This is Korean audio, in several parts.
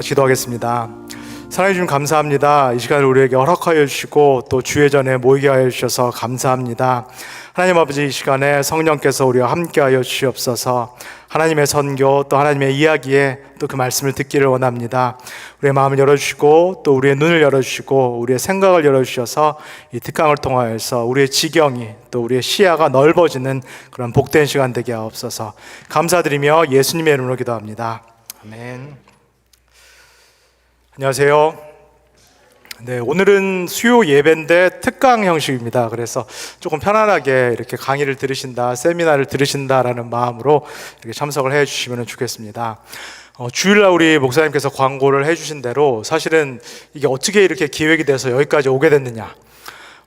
기도하겠습니다. 사랑해 주님 감사합니다. 이 시간을 우리에게 허락하여 주시고 또 주의 전에 모이게 하여 주셔서 감사합니다. 하나님 아버지, 이 시간에 성령께서 우리와 함께 하여 주시옵소서. 하나님의 선교 또 하나님의 이야기에 또 그 말씀을 듣기를 원합니다. 우리의 마음을 열어주시고 또 우리의 눈을 열어주시고 우리의 생각을 열어주셔서 이 특강을 통하여서 우리의 지경이 또 우리의 시야가 넓어지는 그런 복된 시간 되게 하옵소서. 감사드리며 예수님의 이름으로 기도합니다. 아멘. 안녕하세요. 네, 오늘은 수요 예배인데 특강 형식입니다. 그래서 조금 편안하게 이렇게 강의를 들으신다, 세미나를 들으신다라는 마음으로 이렇게 참석을 해 주시면 좋겠습니다. 주일날 우리 목사님께서 광고를 해 주신 대로 사실은 이게 어떻게 이렇게 기획이 돼서 여기까지 오게 됐느냐.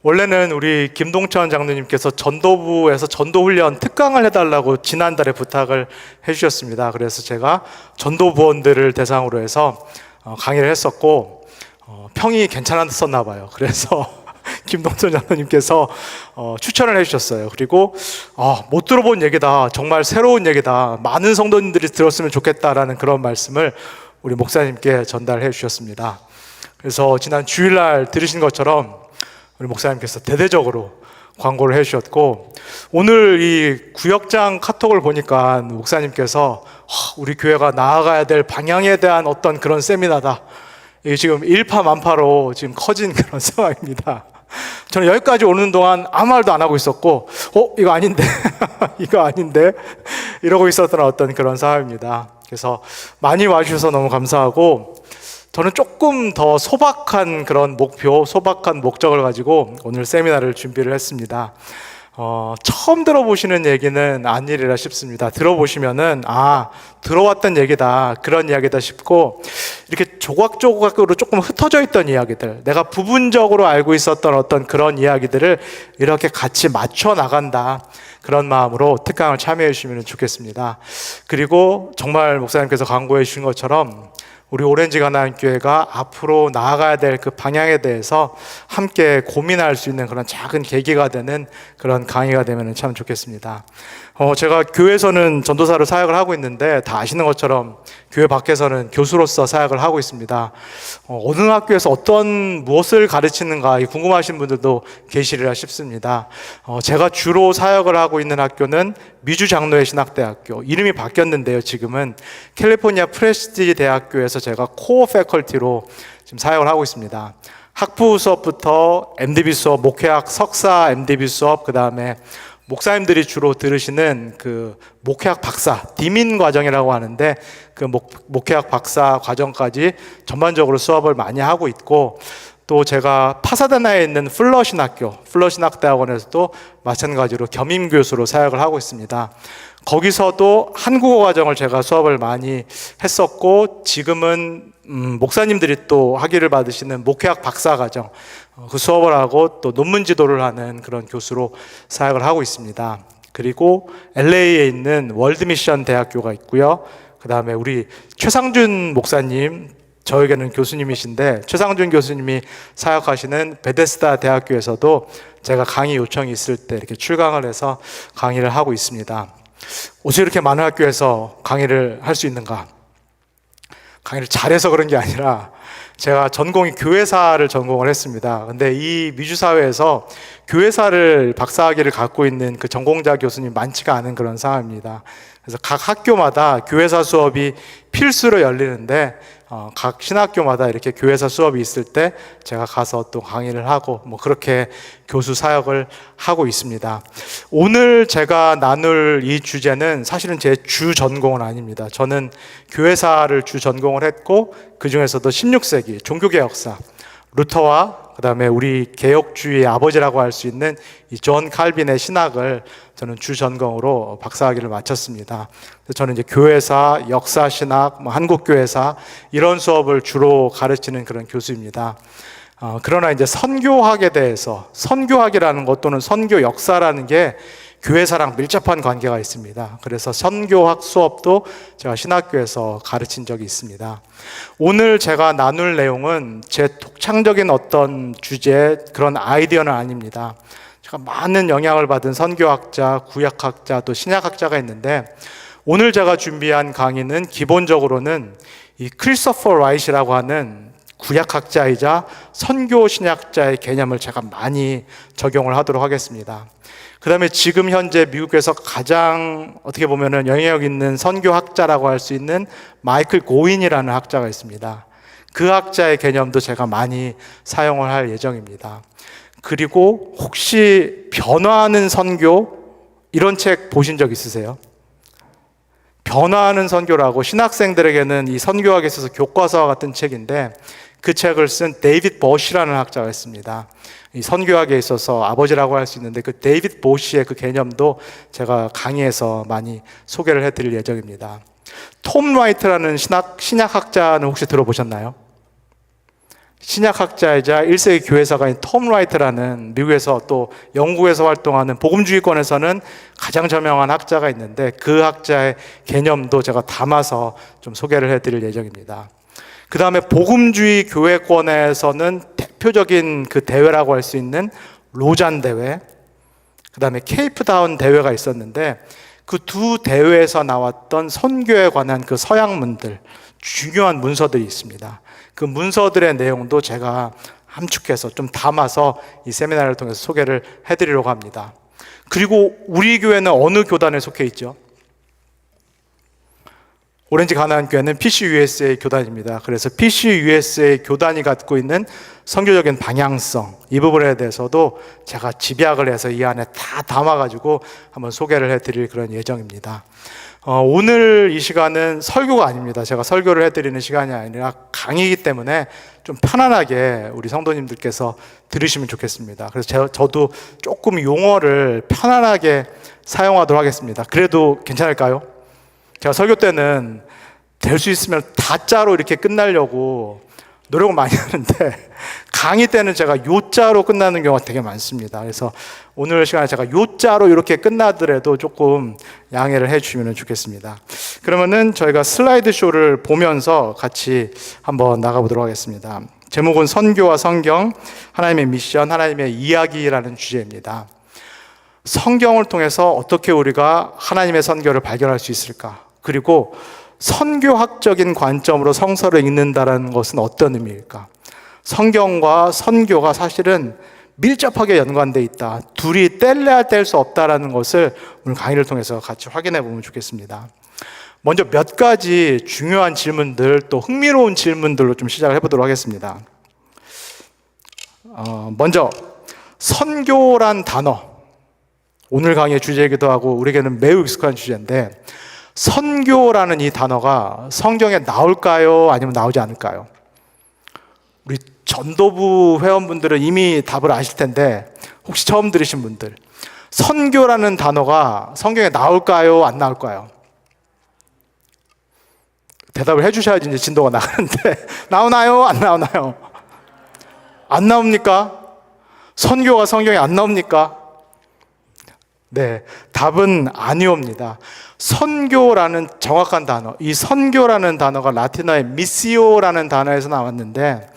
원래는 우리 김동천 장로님께서 전도부에서 전도훈련 특강을 해달라고 지난달에 부탁을 해 주셨습니다. 그래서 제가 전도부원들을 대상으로 해서 강의를 했었고 평이 괜찮았었나 봐요. 그래서 김동천 장로님께서 추천을 해주셨어요. 그리고 못 들어본 얘기다, 정말 새로운 얘기다, 많은 성도님들이 들었으면 좋겠다라는 그런 말씀을 우리 목사님께 전달해 주셨습니다. 그래서 지난 주일날 들으신 것처럼 우리 목사님께서 대대적으로 광고를 해주셨고, 오늘 이 구역장 카톡을 보니까 목사님께서 우리 교회가 나아가야 될 방향에 대한 어떤 그런 세미나다, 이게 지금 일파만파로 지금 커진 그런 상황입니다. 저는 여기까지 오는 동안 아무 말도 안 하고 있었고, 이거 아닌데 이거 아닌데 이러고 있었던 어떤 그런 상황입니다. 그래서 많이 와주셔서 너무 감사하고, 저는 조금 더 소박한 그런 목표, 소박한 목적을 가지고 오늘 세미나를 준비를 했습니다. 처음 들어보시는 얘기는 아니리라 싶습니다. 들어보시면은 들어왔던 얘기다, 그런 이야기다 싶고, 이렇게 조각조각으로 조금 흩어져 있던 이야기들, 내가 부분적으로 알고 있었던 어떤 그런 이야기들을 이렇게 같이 맞춰 나간다, 그런 마음으로 특강을 참여해 주시면 좋겠습니다. 그리고 정말 목사님께서 강구해 주신 것처럼 우리 오렌지 가나안교회가 앞으로 나아가야 될 그 방향에 대해서 함께 고민할 수 있는 그런 작은 계기가 되는 그런 강의가 되면 참 좋겠습니다. 제가 교회에서는 전도사로 사역을 하고 있는데, 다 아시는 것처럼 교회 밖에서는 교수로서 사역을 하고 있습니다. 어느 학교에서 무엇을 가르치는가 궁금하신 분들도 계시리라 싶습니다. 제가 주로 사역을 하고 있는 학교는 미주 장로회 신학대학교, 이름이 바뀌었는데요, 지금은 캘리포니아 프레스티지 대학교에서 제가 코어 패컬티로 지금 사역을 하고 있습니다. 학부 수업부터 MDB 수업, 목회학 석사 MDB 수업, 그 다음에 목사님들이 주로 들으시는 그 목회학 박사, 디민 과정이라고 하는데, 그 목회학 박사 과정까지 전반적으로 수업을 많이 하고 있고, 또 제가 파사다나에 있는 플러 신학대학원에서도 마찬가지로 겸임 교수로 사역을 하고 있습니다. 거기서도 한국어 과정을 제가 수업을 많이 했었고, 지금은 목사님들이 또 학위를 받으시는 목회학 박사 과정, 그 수업을 하고 또 논문 지도를 하는 그런 교수로 사역을 하고 있습니다. 그리고 LA에 있는 월드미션 대학교가 있고요. 그 다음에 우리 최상준 목사님, 저에게는 교수님이신데, 최상준 교수님이 사역하시는 베데스다 대학교에서도 제가 강의 요청이 있을 때 이렇게 출강을 해서 강의를 하고 있습니다. 어떻게 이렇게 많은 학교에서 강의를 할 수 있는가? 강의를 잘해서 그런 게 아니라, 제가 전공이 교회사를 전공을 했습니다. 근데 이 미주사회에서 교회사를 박사학위를 갖고 있는 그 전공자 교수님 많지가 않은 그런 상황입니다. 그래서 각 학교마다 교회사 수업이 필수로 열리는데, 각 신학교마다 이렇게 교회사 수업이 있을 때 제가 가서 또 강의를 하고 그렇게 교수 사역을 하고 있습니다. 오늘 제가 나눌 이 주제는 사실은 제 주 전공은 아닙니다. 저는 교회사를 주 전공을 했고, 그 중에서도 16세기 종교개혁사, 루터와 그 다음에 우리 개혁주의의 아버지라고 할 수 있는 이 존 칼빈의 신학을 저는 주 전공으로 박사학위를 마쳤습니다. 저는 이제 교회사, 역사신학, 한국교회사 이런 수업을 주로 가르치는 그런 교수입니다. 그러나 이제 선교학에 대해서, 선교학이라는 것 또는 선교 역사라는 게 교회사랑 밀접한 관계가 있습니다. 그래서 선교학 수업도 제가 신학교에서 가르친 적이 있습니다. 오늘 제가 나눌 내용은 제 독창적인 어떤 주제, 그런 아이디어는 아닙니다. 제가 많은 영향을 받은 선교학자, 구약학자, 또 신약학자가 있는데, 오늘 제가 준비한 강의는 기본적으로는 이 크리스토퍼 라이트라고 하는 구약학자이자 선교 신학자의 개념을 제가 많이 적용을 하도록 하겠습니다. 그 다음에 지금 현재 미국에서 가장 어떻게 보면 영향력 있는 선교학자라고 할 수 있는 마이클 고인이라는 학자가 있습니다. 그 학자의 개념도 제가 많이 사용을 할 예정입니다. 그리고 혹시 변화하는 선교 이런 책 보신 적 있으세요? 변화하는 선교라고 신학생들에게는 이 선교학에 있어서 교과서와 같은 책인데 그 책을 쓴 데이빗 버시라는 학자가 있습니다. 이 선교학에 있어서 아버지라고 할 수 있는데 그 데이빗 버시의 그 개념도 제가 강의에서 많이 소개를 해드릴 예정입니다. 톰 라이트라는 신약학자는 혹시 들어보셨나요? 신약학자이자 1세기 교회사가인 톰 라이트라는 미국에서 또 영국에서 활동하는 복음주의권에서는 가장 저명한 학자가 있는데 그 학자의 개념도 제가 담아서 좀 소개를 해드릴 예정입니다. 그 다음에 복음주의 교회권에서는 대표적인 그 대회라고 할 수 있는 로잔 대회, 그 다음에 케이프다운 대회가 있었는데 그 두 대회에서 나왔던 선교에 관한 그 서양문들, 중요한 문서들이 있습니다. 그 문서들의 내용도 제가 함축해서 좀 담아서 이 세미나를 통해서 소개를 해드리려고 합니다. 그리고 우리 교회는 어느 교단에 속해 있죠? 오렌지 가나안 교회는 PCUSA 교단입니다. 그래서 PCUSA 교단이 갖고 있는 선교적인 방향성, 이 부분에 대해서도 제가 집약을 해서 이 안에 다 담아가지고 한번 소개를 해드릴 그런 예정입니다. 오늘 이 시간은 설교가 아닙니다. 제가 설교를 해드리는 시간이 아니라 강의이기 때문에 좀 편안하게 우리 성도님들께서 들으시면 좋겠습니다. 그래서 저도 조금 용어를 편안하게 사용하도록 하겠습니다. 그래도 괜찮을까요? 제가 설교 때는 될 수 있으면 다자로 이렇게 끝나려고 노력을 많이 하는데 강의 때는 제가 요자로 끝나는 경우가 되게 많습니다. 그래서 오늘 시간에 제가 요자로 이렇게 끝나더라도 조금 양해를 해주시면 좋겠습니다. 그러면은 저희가 슬라이드 쇼를 보면서 같이 한번 나가보도록 하겠습니다. 제목은 선교와 성경, 하나님의 미션, 하나님의 이야기라는 주제입니다. 성경을 통해서 어떻게 우리가 하나님의 선교를 발견할 수 있을까? 그리고 선교학적인 관점으로 성서를 읽는다는 것은 어떤 의미일까? 성경과 선교가 사실은 밀접하게 연관되어 있다. 둘이 뗄래야 뗄 수 없다라는 것을 오늘 강의를 통해서 같이 확인해 보면 좋겠습니다. 먼저 몇 가지 중요한 질문들, 또 흥미로운 질문들로 좀 시작을 해보도록 하겠습니다. 먼저 선교란 단어, 오늘 강의의 주제이기도 하고 우리에게는 매우 익숙한 주제인데 선교라는 이 단어가 성경에 나올까요? 아니면 나오지 않을까요? 우리 전도부 회원분들은 이미 답을 아실 텐데 혹시 처음 들으신 분들, 선교라는 단어가 성경에 나올까요? 안 나올까요? 대답을 해주셔야지 이제 진도가 나가는데 나오나요? 안 나오나요? 안 나옵니까? 선교가 성경에 안 나옵니까? 네, 답은 아니옵니다. 선교라는 정확한 단어, 이 선교라는 단어가 라틴어의 미시오라는 단어에서 나왔는데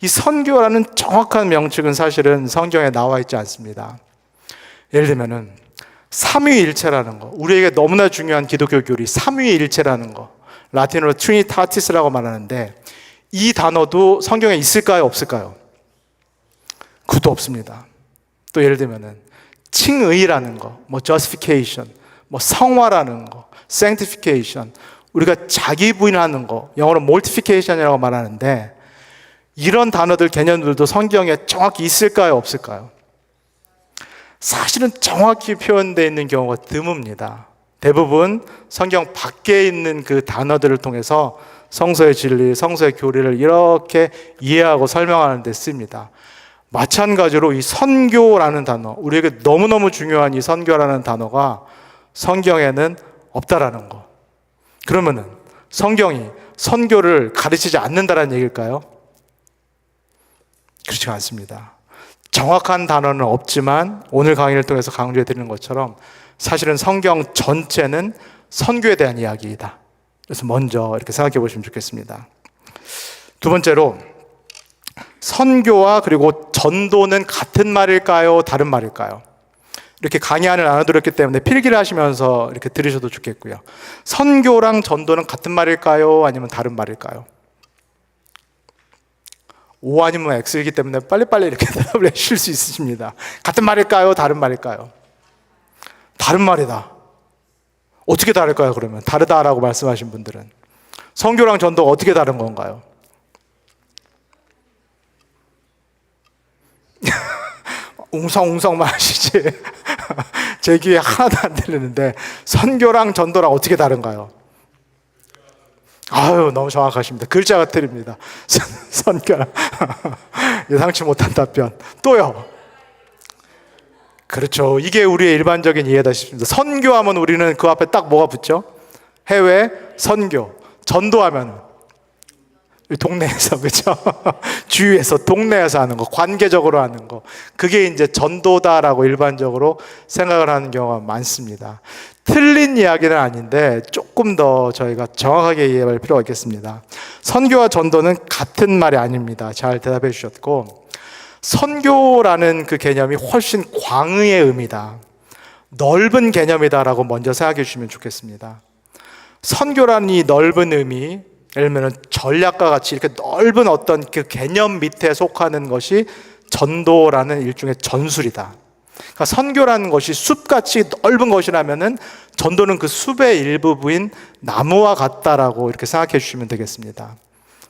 이 선교라는 정확한 명칭은 사실은 성경에 나와 있지 않습니다. 예를 들면은 삼위일체라는 거, 우리에게 너무나 중요한 기독교 교리 삼위일체라는 거, 라틴어로 트리니타티스라고 말하는데 이 단어도 성경에 있을까요? 없을까요? 그것도 없습니다. 또 예를 들면은 칭의라는 거, justification, 성화라는 거, sanctification, 우리가 자기 부인하는 거, 영어로 mortification이라고 말하는데 이런 단어들, 개념들도 성경에 정확히 있을까요? 없을까요? 사실은 정확히 표현되어 있는 경우가 드뭅니다. 대부분 성경 밖에 있는 그 단어들을 통해서 성서의 진리, 성서의 교리를 이렇게 이해하고 설명하는 데 씁니다. 마찬가지로 이 선교라는 단어, 우리에게 너무너무 중요한 이 선교라는 단어가 성경에는 없다라는 거. 그러면은 성경이 선교를 가르치지 않는다라는 얘기일까요? 그렇지 않습니다. 정확한 단어는 없지만 오늘 강의를 통해서 강조해 드리는 것처럼 사실은 성경 전체는 선교에 대한 이야기이다. 그래서 먼저 이렇게 생각해 보시면 좋겠습니다. 두 번째로 선교와 그리고 전도는 같은 말일까요? 다른 말일까요? 이렇게 강의안을 나눠드렸기 때문에 필기를 하시면서 이렇게 들으셔도 좋겠고요. 선교랑 전도는 같은 말일까요? 아니면 다른 말일까요? O 아니면 X이기 때문에 빨리빨리 이렇게 대답을 해주실 수 있으십니다. 같은 말일까요? 다른 말일까요? 다른 말이다. 어떻게 다를까요, 그러면? 다르다라고 말씀하신 분들은. 선교랑 전도가 어떻게 다른 건가요? 웅성웅성만 하시지. 제 귀에 하나도 안 들리는데, 선교랑 전도랑 어떻게 다른가요? 아유, 너무 정확하십니다. 글자가 틀립니다. 선교랑. 예상치 못한 답변. 또요. 그렇죠. 이게 우리의 일반적인 이해다 싶습니다. 선교하면 우리는 그 앞에 딱 뭐가 붙죠? 해외 선교. 전도하면 동네에서, 그죠? 주위에서, 동네에서 하는 거, 관계적으로 하는 거. 그게 이제 전도다라고 일반적으로 생각을 하는 경우가 많습니다. 틀린 이야기는 아닌데 조금 더 저희가 정확하게 이해할 필요가 있겠습니다. 선교와 전도는 같은 말이 아닙니다. 잘 대답해 주셨고, 선교라는 그 개념이 훨씬 광의의 의미다, 넓은 개념이다라고 먼저 생각해 주시면 좋겠습니다. 선교라는 이 넓은 의미, 예를 들면 전략과 같이 이렇게 넓은 어떤 그 개념 밑에 속하는 것이 전도라는 일종의 전술이다. 그러니까 선교라는 것이 숲같이 넓은 것이라면은 전도는 그 숲의 일부분인 나무와 같다라고 이렇게 생각해 주시면 되겠습니다.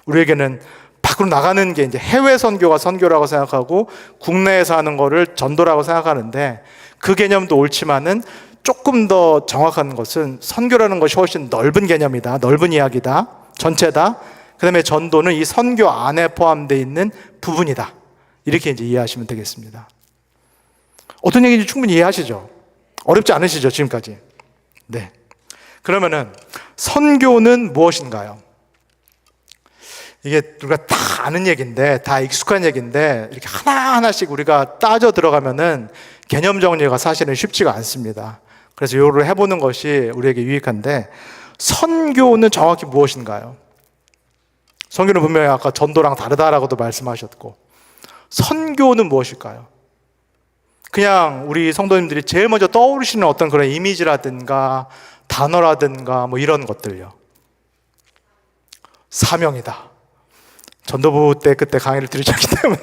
우리에게는 밖으로 나가는 게 이제 해외 선교가 선교라고 생각하고 국내에서 하는 거를 전도라고 생각하는데, 그 개념도 옳지만은 조금 더 정확한 것은 선교라는 것이 훨씬 넓은 개념이다, 넓은 이야기다, 전체다. 그 다음에 전도는 이 선교 안에 포함되어 있는 부분이다. 이렇게 이제 이해하시면 되겠습니다. 어떤 얘기인지 충분히 이해하시죠? 어렵지 않으시죠, 지금까지? 네. 그러면은 선교는 무엇인가요? 이게 우리가 다 아는 얘기인데, 다 익숙한 얘기인데, 이렇게 하나하나씩 우리가 따져 들어가면은 개념 정리가 사실은 쉽지가 않습니다. 그래서 이거를 해보는 것이 우리에게 유익한데, 선교는 정확히 무엇인가요? 선교는 분명히 아까 전도랑 다르다라고도 말씀하셨고, 선교는 무엇일까요? 그냥 우리 성도님들이 제일 먼저 떠오르시는 어떤 그런 이미지라든가 단어라든가 뭐 이런 것들요. 사명이다. 전도부 때 그때 강의를 들으셨기 때문에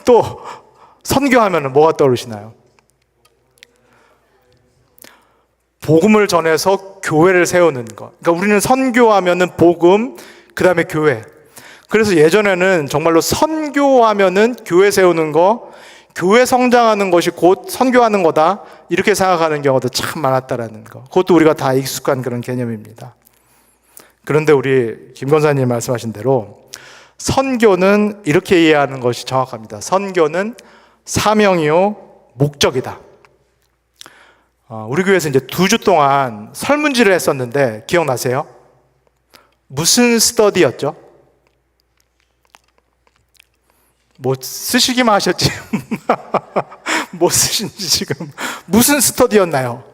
또 선교하면 뭐가 떠오르시나요? 복음을 전해서 교회를 세우는 것. 그러니까 우리는 선교하면은 복음, 그 다음에 교회. 그래서 예전에는 정말로 선교하면은 교회 세우는 거, 교회 성장하는 것이 곧 선교하는 거다, 이렇게 생각하는 경우도 참 많았다라는 거. 그것도 우리가 다 익숙한 그런 개념입니다. 그런데 우리 김 권사님 말씀하신 대로 선교는 이렇게 이해하는 것이 정확합니다. 선교는 사명이요 목적이다. 우리 교회에서 이제 2주 동안 설문지를 했었는데 기억나세요? 무슨 스터디였죠? 뭐 쓰시기만 하셨지 뭐 쓰신지 지금 무슨 스터디였나요?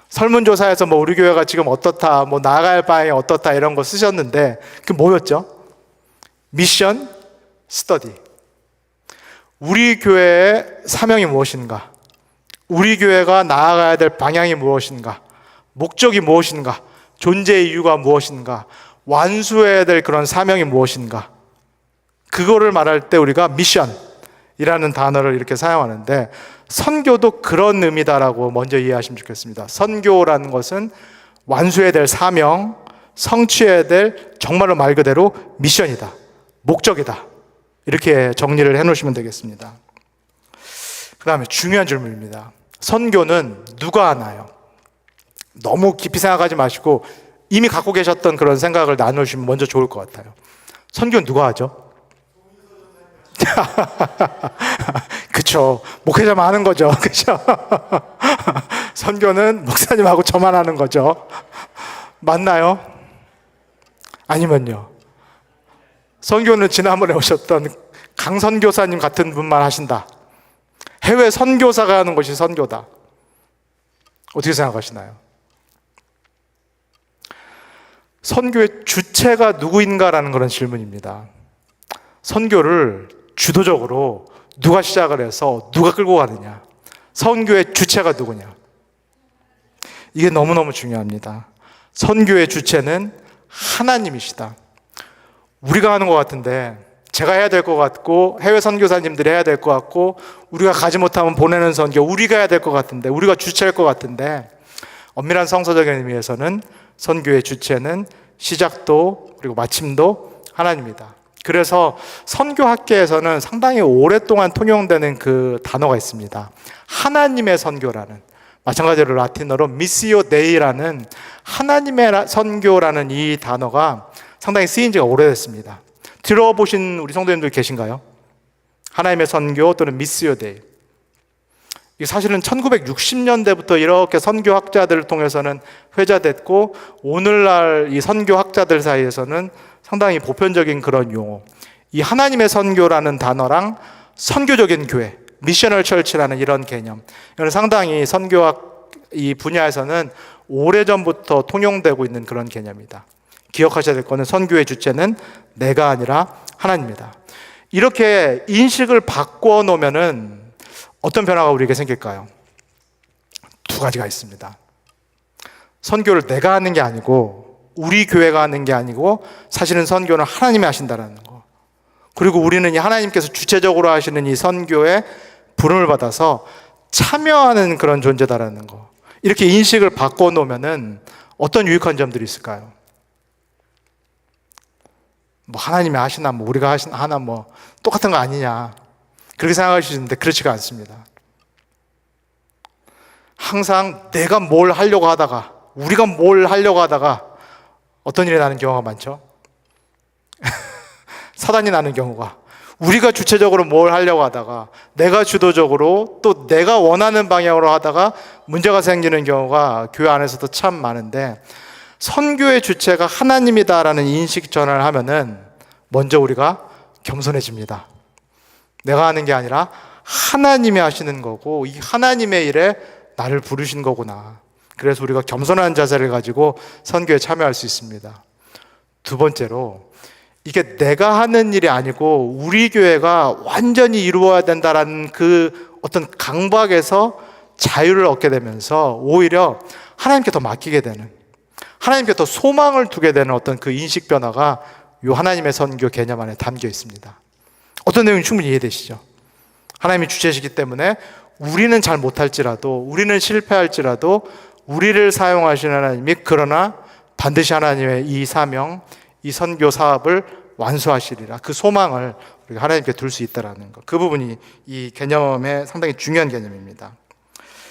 설문조사에서 뭐 우리 교회가 지금 어떻다, 뭐 나아갈 바에 어떻다 이런 거 쓰셨는데 그 뭐였죠? 미션 스터디. 우리 교회의 사명이 무엇인가? 우리 교회가 나아가야 될 방향이 무엇인가? 목적이 무엇인가? 존재의 이유가 무엇인가? 완수해야 될 그런 사명이 무엇인가? 그거를 말할 때 우리가 미션이라는 단어를 이렇게 사용하는데, 선교도 그런 의미다라고 먼저 이해하시면 좋겠습니다. 선교라는 것은 완수해야 될 사명, 성취해야 될 정말로 말 그대로 미션이다, 목적이다, 이렇게 정리를 해놓으시면 되겠습니다. 그 다음에 중요한 질문입니다. 선교는 누가 하나요? 너무 깊이 생각하지 마시고 이미 갖고 계셨던 그런 생각을 나누시면 먼저 좋을 것 같아요. 선교는 누가 하죠? 그쵸. 목회자만 하는 거죠. 그쵸? 선교는 목사님하고 저만 하는 거죠. 맞나요? 아니면요. 선교는 지난번에 오셨던 강선교사님 같은 분만 하신다. 해외 선교사가 하는 것이 선교다. 어떻게 생각하시나요? 선교의 주체가 누구인가라는 그런 질문입니다. 선교를 주도적으로 누가 시작을 해서 누가 끌고 가느냐, 선교의 주체가 누구냐? 이게 너무너무 중요합니다. 선교의 주체는 하나님이시다. 우리가 하는 것 같은데, 제가 해야 될 것 같고, 해외 선교사님들이 해야 될 것 같고, 우리가 가지 못하면 보내는 선교 우리가 해야 될 것 같은데, 우리가 주체일 것 같은데, 엄밀한 성서적인 의미에서는 선교의 주체는 시작도 그리고 마침도 하나님이다. 그래서 선교학계에서는 상당히 오랫동안 통용되는 그 단어가 있습니다. 하나님의 선교라는, 마찬가지로 라틴어로 미시오 데이라는 하나님의 선교라는 이 단어가 상당히 쓰인 지가 오래됐습니다. 들어보신 우리 성도님들 계신가요? 하나님의 선교 또는 미시오 데이. 이게 사실은 1960년대부터 이렇게 선교학자들을 통해서는 회자됐고, 오늘날 이 선교학자들 사이에서는 상당히 보편적인 그런 용어. 이 하나님의 선교라는 단어랑 선교적인 교회, 미셔널 철치라는 이런 개념, 이건 상당히 선교학 이 분야에서는 오래전부터 통용되고 있는 그런 개념이다. 기억하셔야 될 거는 선교의 주체는 내가 아니라 하나님이다. 이렇게 인식을 바꿔 놓으면은 어떤 변화가 우리에게 생길까요? 두 가지가 있습니다. 선교를 내가 하는 게 아니고, 우리 교회가 하는 게 아니고, 사실은 선교는 하나님이 하신다는 거. 그리고 우리는 이 하나님께서 주체적으로 하시는 이 선교에 부름을 받아서 참여하는 그런 존재다라는 거. 이렇게 인식을 바꿔 놓으면은 어떤 유익한 점들이 있을까요? 뭐 하나님이 하시나, 뭐 우리가 하나, 뭐 똑같은 거 아니냐, 그렇게 생각하실 수 있는데 그렇지가 않습니다. 항상 내가 뭘 하려고 하다가, 우리가 뭘 하려고 하다가 어떤 일이 나는 경우가 많죠. 사단이 나는 경우가, 우리가 주체적으로 뭘 하려고 하다가 내가 주도적으로 또 내가 원하는 방향으로 하다가 문제가 생기는 경우가 교회 안에서도 참 많은데, 선교의 주체가 하나님이다라는 인식 전환을 하면은 먼저 우리가 겸손해집니다. 내가 하는 게 아니라 하나님이 하시는 거고, 이 하나님의 일에 나를 부르신 거구나. 그래서 우리가 겸손한 자세를 가지고 선교에 참여할 수 있습니다. 두 번째로, 이게 내가 하는 일이 아니고 우리 교회가 완전히 이루어야 된다라는 그 어떤 강박에서 자유를 얻게 되면서 오히려 하나님께 더 맡기게 되는, 하나님께 더 소망을 두게 되는 어떤 그 인식 변화가 이 하나님의 선교 개념 안에 담겨 있습니다. 어떤 내용이 충분히 이해되시죠? 하나님이 주체시기 때문에 우리는 잘 못할지라도, 우리는 실패할지라도 우리를 사용하시는 하나님이, 그러나 반드시 하나님의 이 사명, 이 선교 사업을 완수하시리라, 그 소망을 우리가 하나님께 둘 수 있다는 것, 그 부분이 이 개념의 상당히 중요한 개념입니다.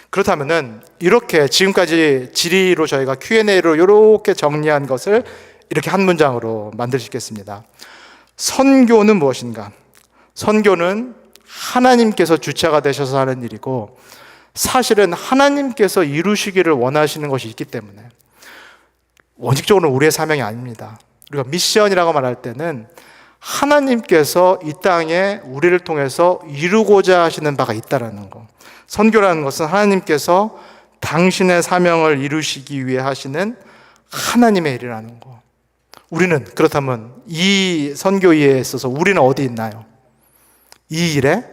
그렇다면은 이렇게 지금까지 질의로 저희가 Q&A로 이렇게 정리한 것을 이렇게 한 문장으로 만들 수 있겠습니다. 선교는 무엇인가? 선교는 하나님께서 주체가 되셔서 하는 일이고, 사실은 하나님께서 이루시기를 원하시는 것이 있기 때문에 원칙적으로는 우리의 사명이 아닙니다. 우리가 미션이라고 말할 때는 하나님께서 이 땅에 우리를 통해서 이루고자 하시는 바가 있다는 거. 선교라는 것은 하나님께서 당신의 사명을 이루시기 위해 하시는 하나님의 일이라는 거. 우리는 그렇다면 이 선교 일에 있어서 우리는 어디 있나요? 이 일에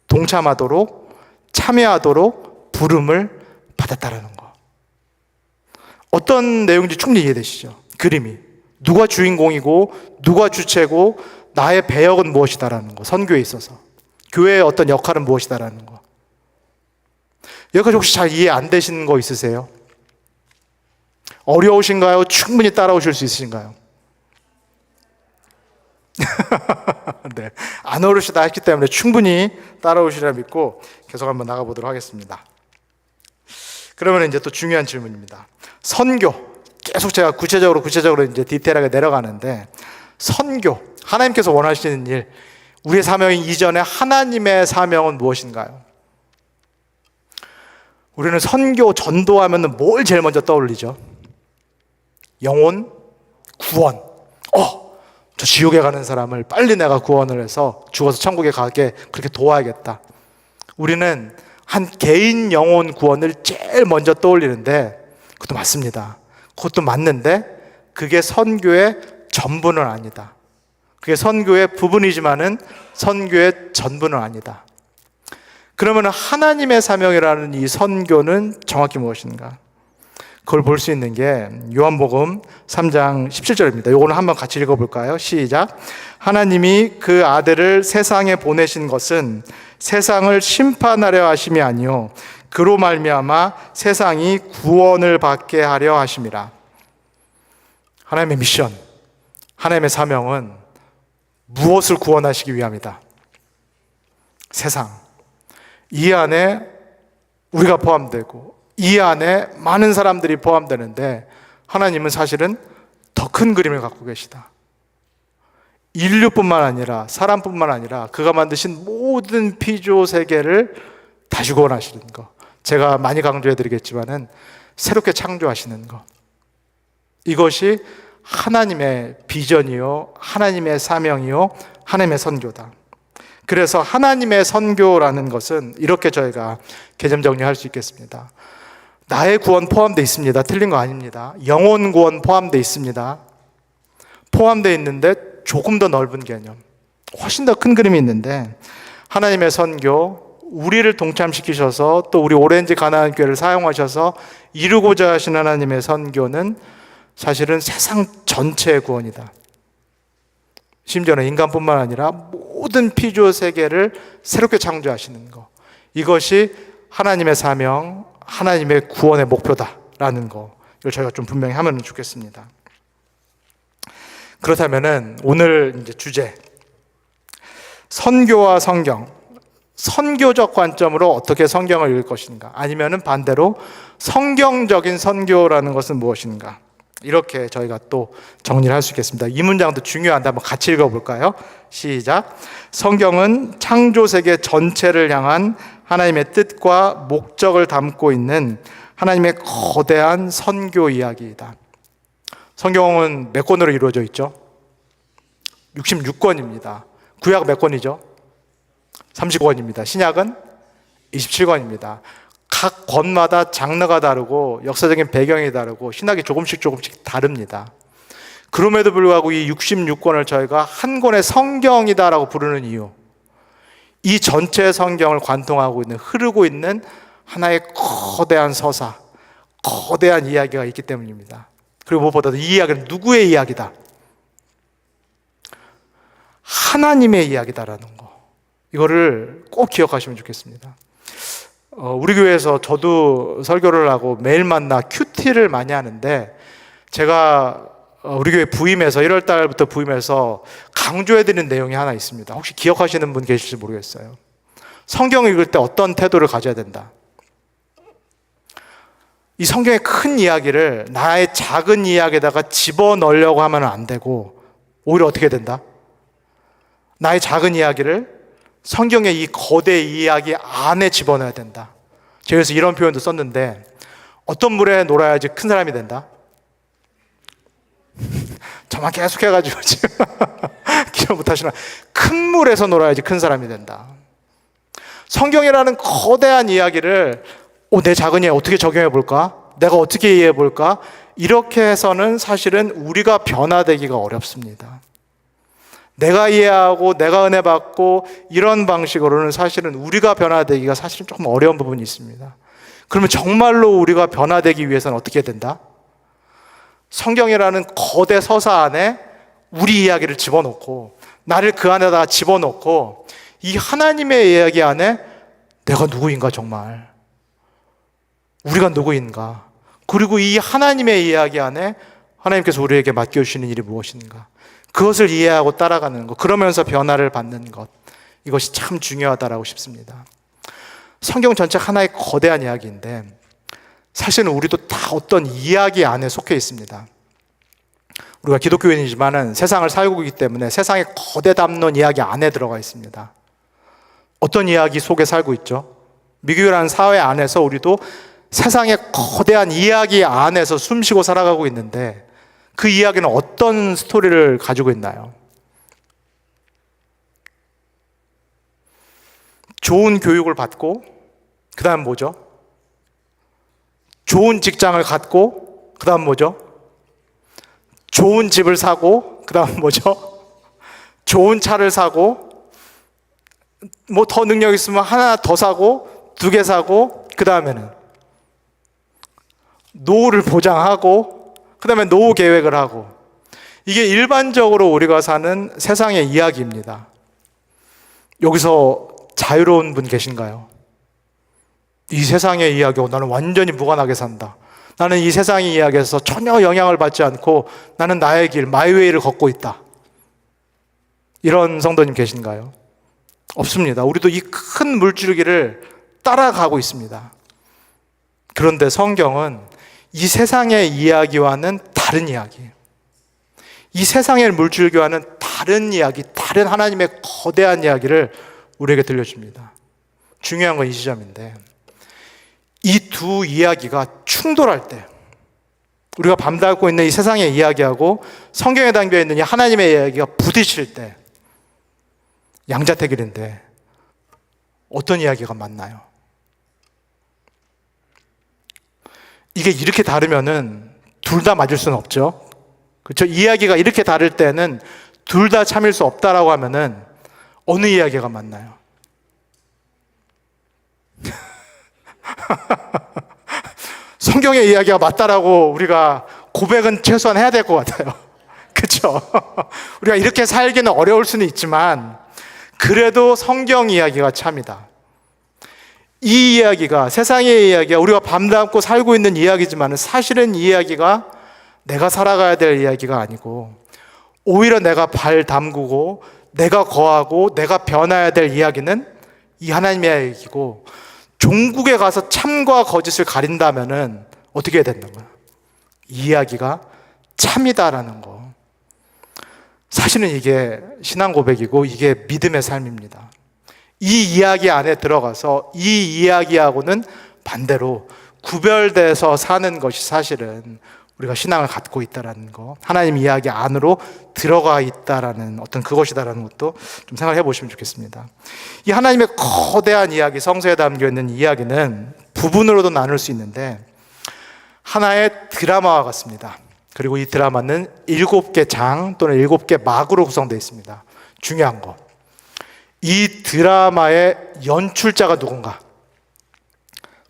동참하도록, 참여하도록 부름을 받았다라는 거. 어떤 내용인지 충분히 이해되시죠? 그림이. 누가 주인공이고 누가 주체고 나의 배역은 무엇이다라는 거. 선교에 있어서 교회의 어떤 역할은 무엇이다라는 거. 여기까지 혹시 잘 이해 안 되시는 거 있으세요? 어려우신가요? 충분히 따라오실 수 있으신가요? 네, 안 어려우시다 했기 때문에 충분히 따라오시리라 믿고 계속 한번 나가보도록 하겠습니다. 그러면 이제 또 중요한 질문입니다. 선교, 계속 제가 구체적으로 이제 디테일하게 내려가는데, 선교, 하나님께서 원하시는 일, 우리의 사명이 이전에 하나님의 사명은 무엇인가요? 우리는 선교, 전도하면 뭘 제일 먼저 떠올리죠? 영혼, 구원. 저 지옥에 가는 사람을 빨리 내가 구원을 해서 죽어서 천국에 가게 그렇게 도와야겠다. 우리는 한 개인 영혼 구원을 제일 먼저 떠올리는데, 그것도 맞습니다. 그것도 맞는데 그게 선교의 전부는 아니다. 그게 선교의 부분이지만은 선교의 전부는 아니다. 그러면 하나님의 사명이라는 이 선교는 정확히 무엇인가? 그걸 볼 수 있는 게 요한복음 3장 17절입니다. 요거는 한번 같이 읽어볼까요? 시작. 하나님이 그 아들을 세상에 보내신 것은 세상을 심판하려 하심이 아니요 그로 말미암아 세상이 구원을 받게 하려 하심이라. 하나님의 미션, 하나님의 사명은 무엇을 구원하시기 위함이다? 세상. 이 안에 우리가 포함되고 이 안에 많은 사람들이 포함되는데 하나님은 사실은 더 큰 그림을 갖고 계시다. 인류뿐만 아니라 사람뿐만 아니라 그가 만드신 모든 피조 세계를 다시 구원하시는 것. 제가 많이 강조해 드리겠지만은 새롭게 창조하시는 것. 이것이 하나님의 비전이요 하나님의 사명이요 하나님의 선교다. 그래서 하나님의 선교라는 것은 이렇게 저희가 개념 정리할 수 있겠습니다. 나의 구원 포함되어 있습니다. 틀린 거 아닙니다. 영혼 구원 포함되어 있습니다. 포함되어 있는데 조금 더 넓은 개념, 훨씬 더 큰 그림이 있는데 하나님의 선교, 우리를 동참시키셔서 또 우리 오렌지 가나안 교회를 사용하셔서 이루고자 하신 하나님의 선교는 사실은 세상 전체의 구원이다. 심지어는 인간뿐만 아니라 모든 피조 세계를 새롭게 창조하시는 것. 이것이 하나님의 사명, 하나님의 구원의 목표다라는 거. 이걸 저희가 좀 분명히 하면 좋겠습니다. 그렇다면은 오늘 이제 주제, 선교와 성경, 선교적 관점으로 어떻게 성경을 읽을 것인가? 아니면은 반대로 성경적인 선교라는 것은 무엇인가? 이렇게 저희가 또 정리를 할 수 있겠습니다. 이 문장도 중요한데 한번 같이 읽어볼까요? 시작. 성경은 창조 세계 전체를 향한 하나님의 뜻과 목적을 담고 있는 하나님의 거대한 선교 이야기이다. 성경은 몇 권으로 이루어져 있죠? 66권입니다. 구약 몇 권이죠? 30권입니다. 신약은 27권입니다. 각 권마다 장르가 다르고 역사적인 배경이 다르고 신학이 조금씩 다릅니다. 그럼에도 불구하고 이 66권을 저희가 한 권의 성경이다라고 부르는 이유, 이 전체 성경을 관통하고 있는, 흐르고 있는 하나의 거대한 서사, 거대한 이야기가 있기 때문입니다. 그리고 무엇보다도 이 이야기는 누구의 이야기다? 하나님의 이야기다라는 거. 이거를 꼭 기억하시면 좋겠습니다. 우리 교회에서 저도 설교를 하고 매일 만나 큐티를 많이 하는데 제가 우리 교회 부임해서 1월 달부터 부임해서 강조해드리는 내용이 하나 있습니다. 혹시 기억하시는 분 계실지 모르겠어요. 성경 읽을 때 어떤 태도를 가져야 된다. 이 성경의 큰 이야기를 나의 작은 이야기에다가 집어넣으려고 하면 안 되고 오히려 어떻게 된다? 나의 작은 이야기를 성경의 이 거대 이야기 안에 집어넣어야 된다. 제가 그래서 이런 표현도 썼는데 어떤 물에 놀아야지 큰 사람이 된다? 저만 계속 해가지고 지금 기억 못하시나? 큰 물에서 놀아야지 큰 사람이 된다. 성경이라는 거대한 이야기를 내 작은 이야기 어떻게 적용해 볼까? 내가 어떻게 이해해 볼까? 이렇게 해서는 사실은 우리가 변화되기가 어렵습니다. 내가 이해하고 내가 은혜 받고 이런 방식으로는 사실은 우리가 변화되기가 사실은 조금 어려운 부분이 있습니다. 그러면 정말로 우리가 변화되기 위해서는 어떻게 된다? 성경이라는 거대 서사 안에 우리 이야기를 집어넣고 나를 그 안에다가 집어넣고 이 하나님의 이야기 안에 내가 누구인가 정말 우리가 누구인가 그리고 이 하나님의 이야기 안에 하나님께서 우리에게 맡겨주시는 일이 무엇인가 그것을 이해하고 따라가는 것, 그러면서 변화를 받는 것, 이것이 참 중요하다라고 싶습니다. 성경 전체가 하나의 거대한 이야기인데 사실은 우리도 다 어떤 이야기 안에 속해 있습니다. 우리가 기독교인이지만은 세상을 살고 있기 때문에 세상의 거대 담론 이야기 안에 들어가 있습니다. 어떤 이야기 속에 살고 있죠? 미국이라는 사회 안에서 우리도 세상의 거대한 이야기 안에서 숨쉬고 살아가고 있는데 그 이야기는 어떤 스토리를 가지고 있나요? 좋은 교육을 받고 그 다음 뭐죠? 좋은 직장을 갖고 그 다음 뭐죠? 좋은 집을 사고 그 다음 뭐죠? 좋은 차를 사고 뭐 더 능력 있으면 하나 더 사고, 두 개 사고, 그 다음에는 노후를 보장하고, 그 다음에 노후 계획을 하고, 이게 일반적으로 우리가 사는 세상의 이야기입니다. 여기서 자유로운 분 계신가요? 이 세상의 이야기고 나는 완전히 무관하게 산다. 나는 이 세상의 이야기에서 전혀 영향을 받지 않고 나는 나의 길, 마이웨이를 걷고 있다. 이런 성도님 계신가요? 없습니다. 우리도 이 큰 물줄기를 따라가고 있습니다. 그런데 성경은 이 세상의 이야기와는 다른 이야기예요. 이 세상의 물줄기와는 다른 이야기, 다른 하나님의 거대한 이야기를 우리에게 들려줍니다. 중요한 건 이 지점인데, 이 두 이야기가 충돌할 때, 우리가 밤닫고 있는 이 세상의 이야기하고 성경에 담겨 있는 이 하나님의 이야기가 부딪힐 때, 양자택일인데 어떤 이야기가 맞나요? 이게 이렇게 다르면은 둘 다 맞을 수는 없죠. 그렇죠? 이야기가 이렇게 다를 때는 둘 다 참일 수 없다라고 하면은 어느 이야기가 맞나요? 성경의 이야기가 맞다라고 우리가 고백은 최소한 해야 될 것 같아요. 그렇죠? 우리가 이렇게 살기는 어려울 수는 있지만 그래도 성경 이야기가 참이다. 이 이야기가, 세상의 이야기가 우리가 밤담고 살고 있는 이야기지만 사실은 이 이야기가 내가 살아가야 될 이야기가 아니고 오히려 내가 발 담그고 내가 거하고 내가 변해야 될 이야기는 이 하나님의 이야기고, 종국에 가서 참과 거짓을 가린다면은 어떻게 해야 된다는 거야? 이 이야기가 참이다라는 거. 사실은 이게 신앙 고백이고 이게 믿음의 삶입니다. 이 이야기 안에 들어가서 이 이야기하고는 반대로 구별돼서 사는 것이 사실은 우리가 신앙을 갖고 있다라는 거, 하나님 이야기 안으로 들어가 있다라는 어떤 그것이다라는 것도 좀 생각해 보시면 좋겠습니다. 이 하나님의 거대한 이야기, 성서에 담겨 있는 이야기는 부분으로도 나눌 수 있는데 하나의 드라마와 같습니다. 그리고 이 드라마는 7개 장 또는 7개 막으로 구성되어 있습니다. 중요한 거, 이 드라마의 연출자가 누군가.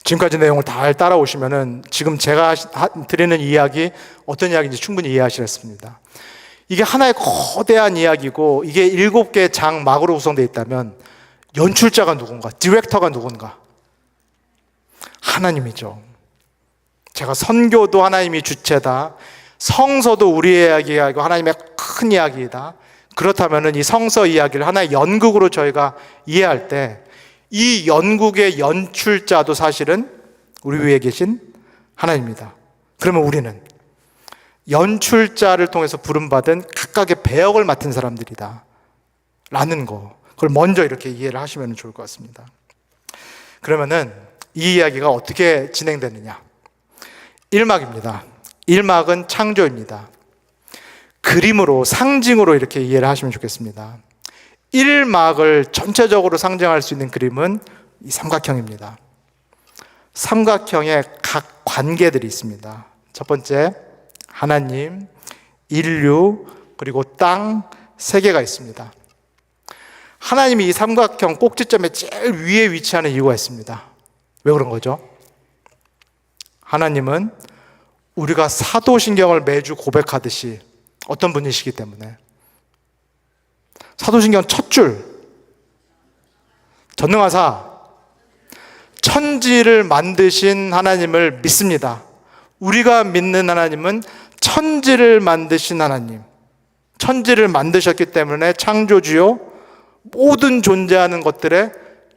지금까지 내용을 다 따라오시면은 지금 제가 드리는 이야기 어떤 이야기인지 충분히 이해하시겠습니다. 이게 하나의 거대한 이야기고 이게 7개 장 막으로 구성되어 있다면 연출자가 누군가, 디렉터가 누군가? 하나님이죠. 제가 선교도 하나님이 주체다, 성서도 우리의 이야기이고 하나님의 큰 이야기이다. 그렇다면 이 성서 이야기를 하나의 연극으로 저희가 이해할 때 이 연극의 연출자도 사실은 우리 위에 계신 하나님입니다. 그러면 우리는 연출자를 통해서 부름받은 각각의 배역을 맡은 사람들이다 라는 거, 그걸 먼저 이렇게 이해를 하시면 좋을 것 같습니다. 그러면은 이 이야기가 어떻게 진행되느냐? 1막입니다. 1막은 창조입니다. 그림으로, 상징으로 이렇게 이해를 하시면 좋겠습니다. 1막을 전체적으로 상징할 수 있는 그림은 이 삼각형입니다. 삼각형에 각 관계들이 있습니다. 첫 번째, 하나님, 인류, 그리고 땅, 세계가 있습니다. 하나님이 이 삼각형 꼭지점의 제일 위에 위치하는 이유가 있습니다. 왜 그런 거죠? 하나님은 우리가 사도신경을 매주 고백하듯이 어떤 분이시기 때문에, 사도신경 첫 줄, 전능하사 천지를 만드신 하나님을 믿습니다. 우리가 믿는 하나님은 천지를 만드신 하나님, 천지를 만드셨기 때문에 창조주요 모든 존재하는 것들의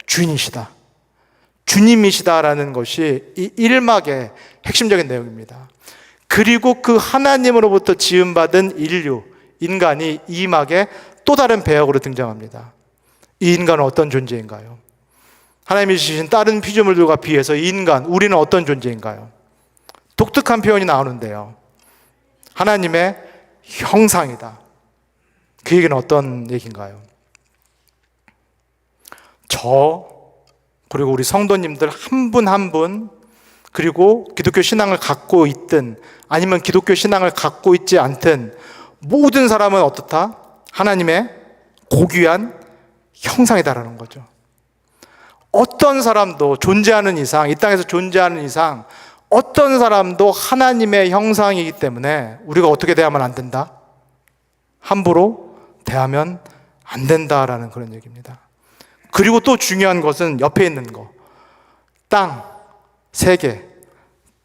주인이시다, 주님이시다라는 것이 이 1막의 핵심적인 내용입니다. 그리고 그 하나님으로부터 지음받은 인류, 인간이 2막에 또 다른 배역으로 등장합니다. 이 인간은 어떤 존재인가요? 하나님이 주신 다른 피조물들과 비해서 이 인간, 우리는 어떤 존재인가요? 독특한 표현이 나오는데요, 하나님의 형상이다. 그 얘기는 어떤 얘기인가요? 그리고 우리 성도님들 한 분 한 분, 그리고 기독교 신앙을 갖고 있든 아니면 기독교 신앙을 갖고 있지 않든 모든 사람은 어떻다? 하나님의 고귀한 형상이다라는 거죠. 어떤 사람도 존재하는 이상, 이 땅에서 존재하는 이상 어떤 사람도 하나님의 형상이기 때문에 우리가 어떻게 대하면 안 된다? 함부로 대하면 안 된다라는 그런 얘기입니다. 그리고 또 중요한 것은 옆에 있는 거, 땅, 세계,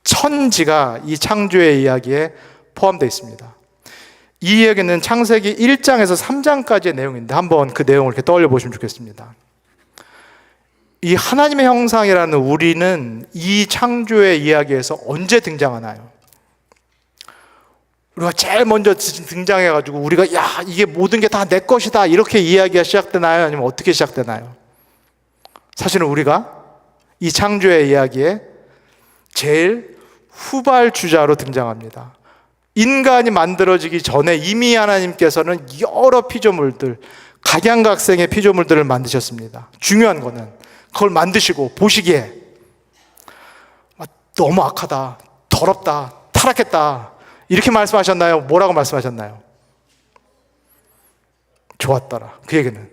천지가 이 창조의 이야기에 포함되어 있습니다. 이 이야기는 창세기 1장에서 3장까지의 내용인데 한번 그 내용을 이렇게 떠올려 보시면 좋겠습니다. 이 하나님의 형상이라는 우리는 이 창조의 이야기에서 언제 등장하나요? 우리가 제일 먼저 등장해가지고 우리가 야 이게 모든 게 다 내 것이다 이렇게 이야기가 시작되나요? 아니면 어떻게 시작되나요? 사실은 우리가 이 창조의 이야기에 제일 후발주자로 등장합니다. 인간이 만들어지기 전에 이미 하나님께서는 여러 피조물들, 각양각색의 피조물들을 만드셨습니다. 중요한 거는 그걸 만드시고 보시기에 너무 악하다, 더럽다, 타락했다 이렇게 말씀하셨나요? 뭐라고 말씀하셨나요? 좋았더라. 그 얘기는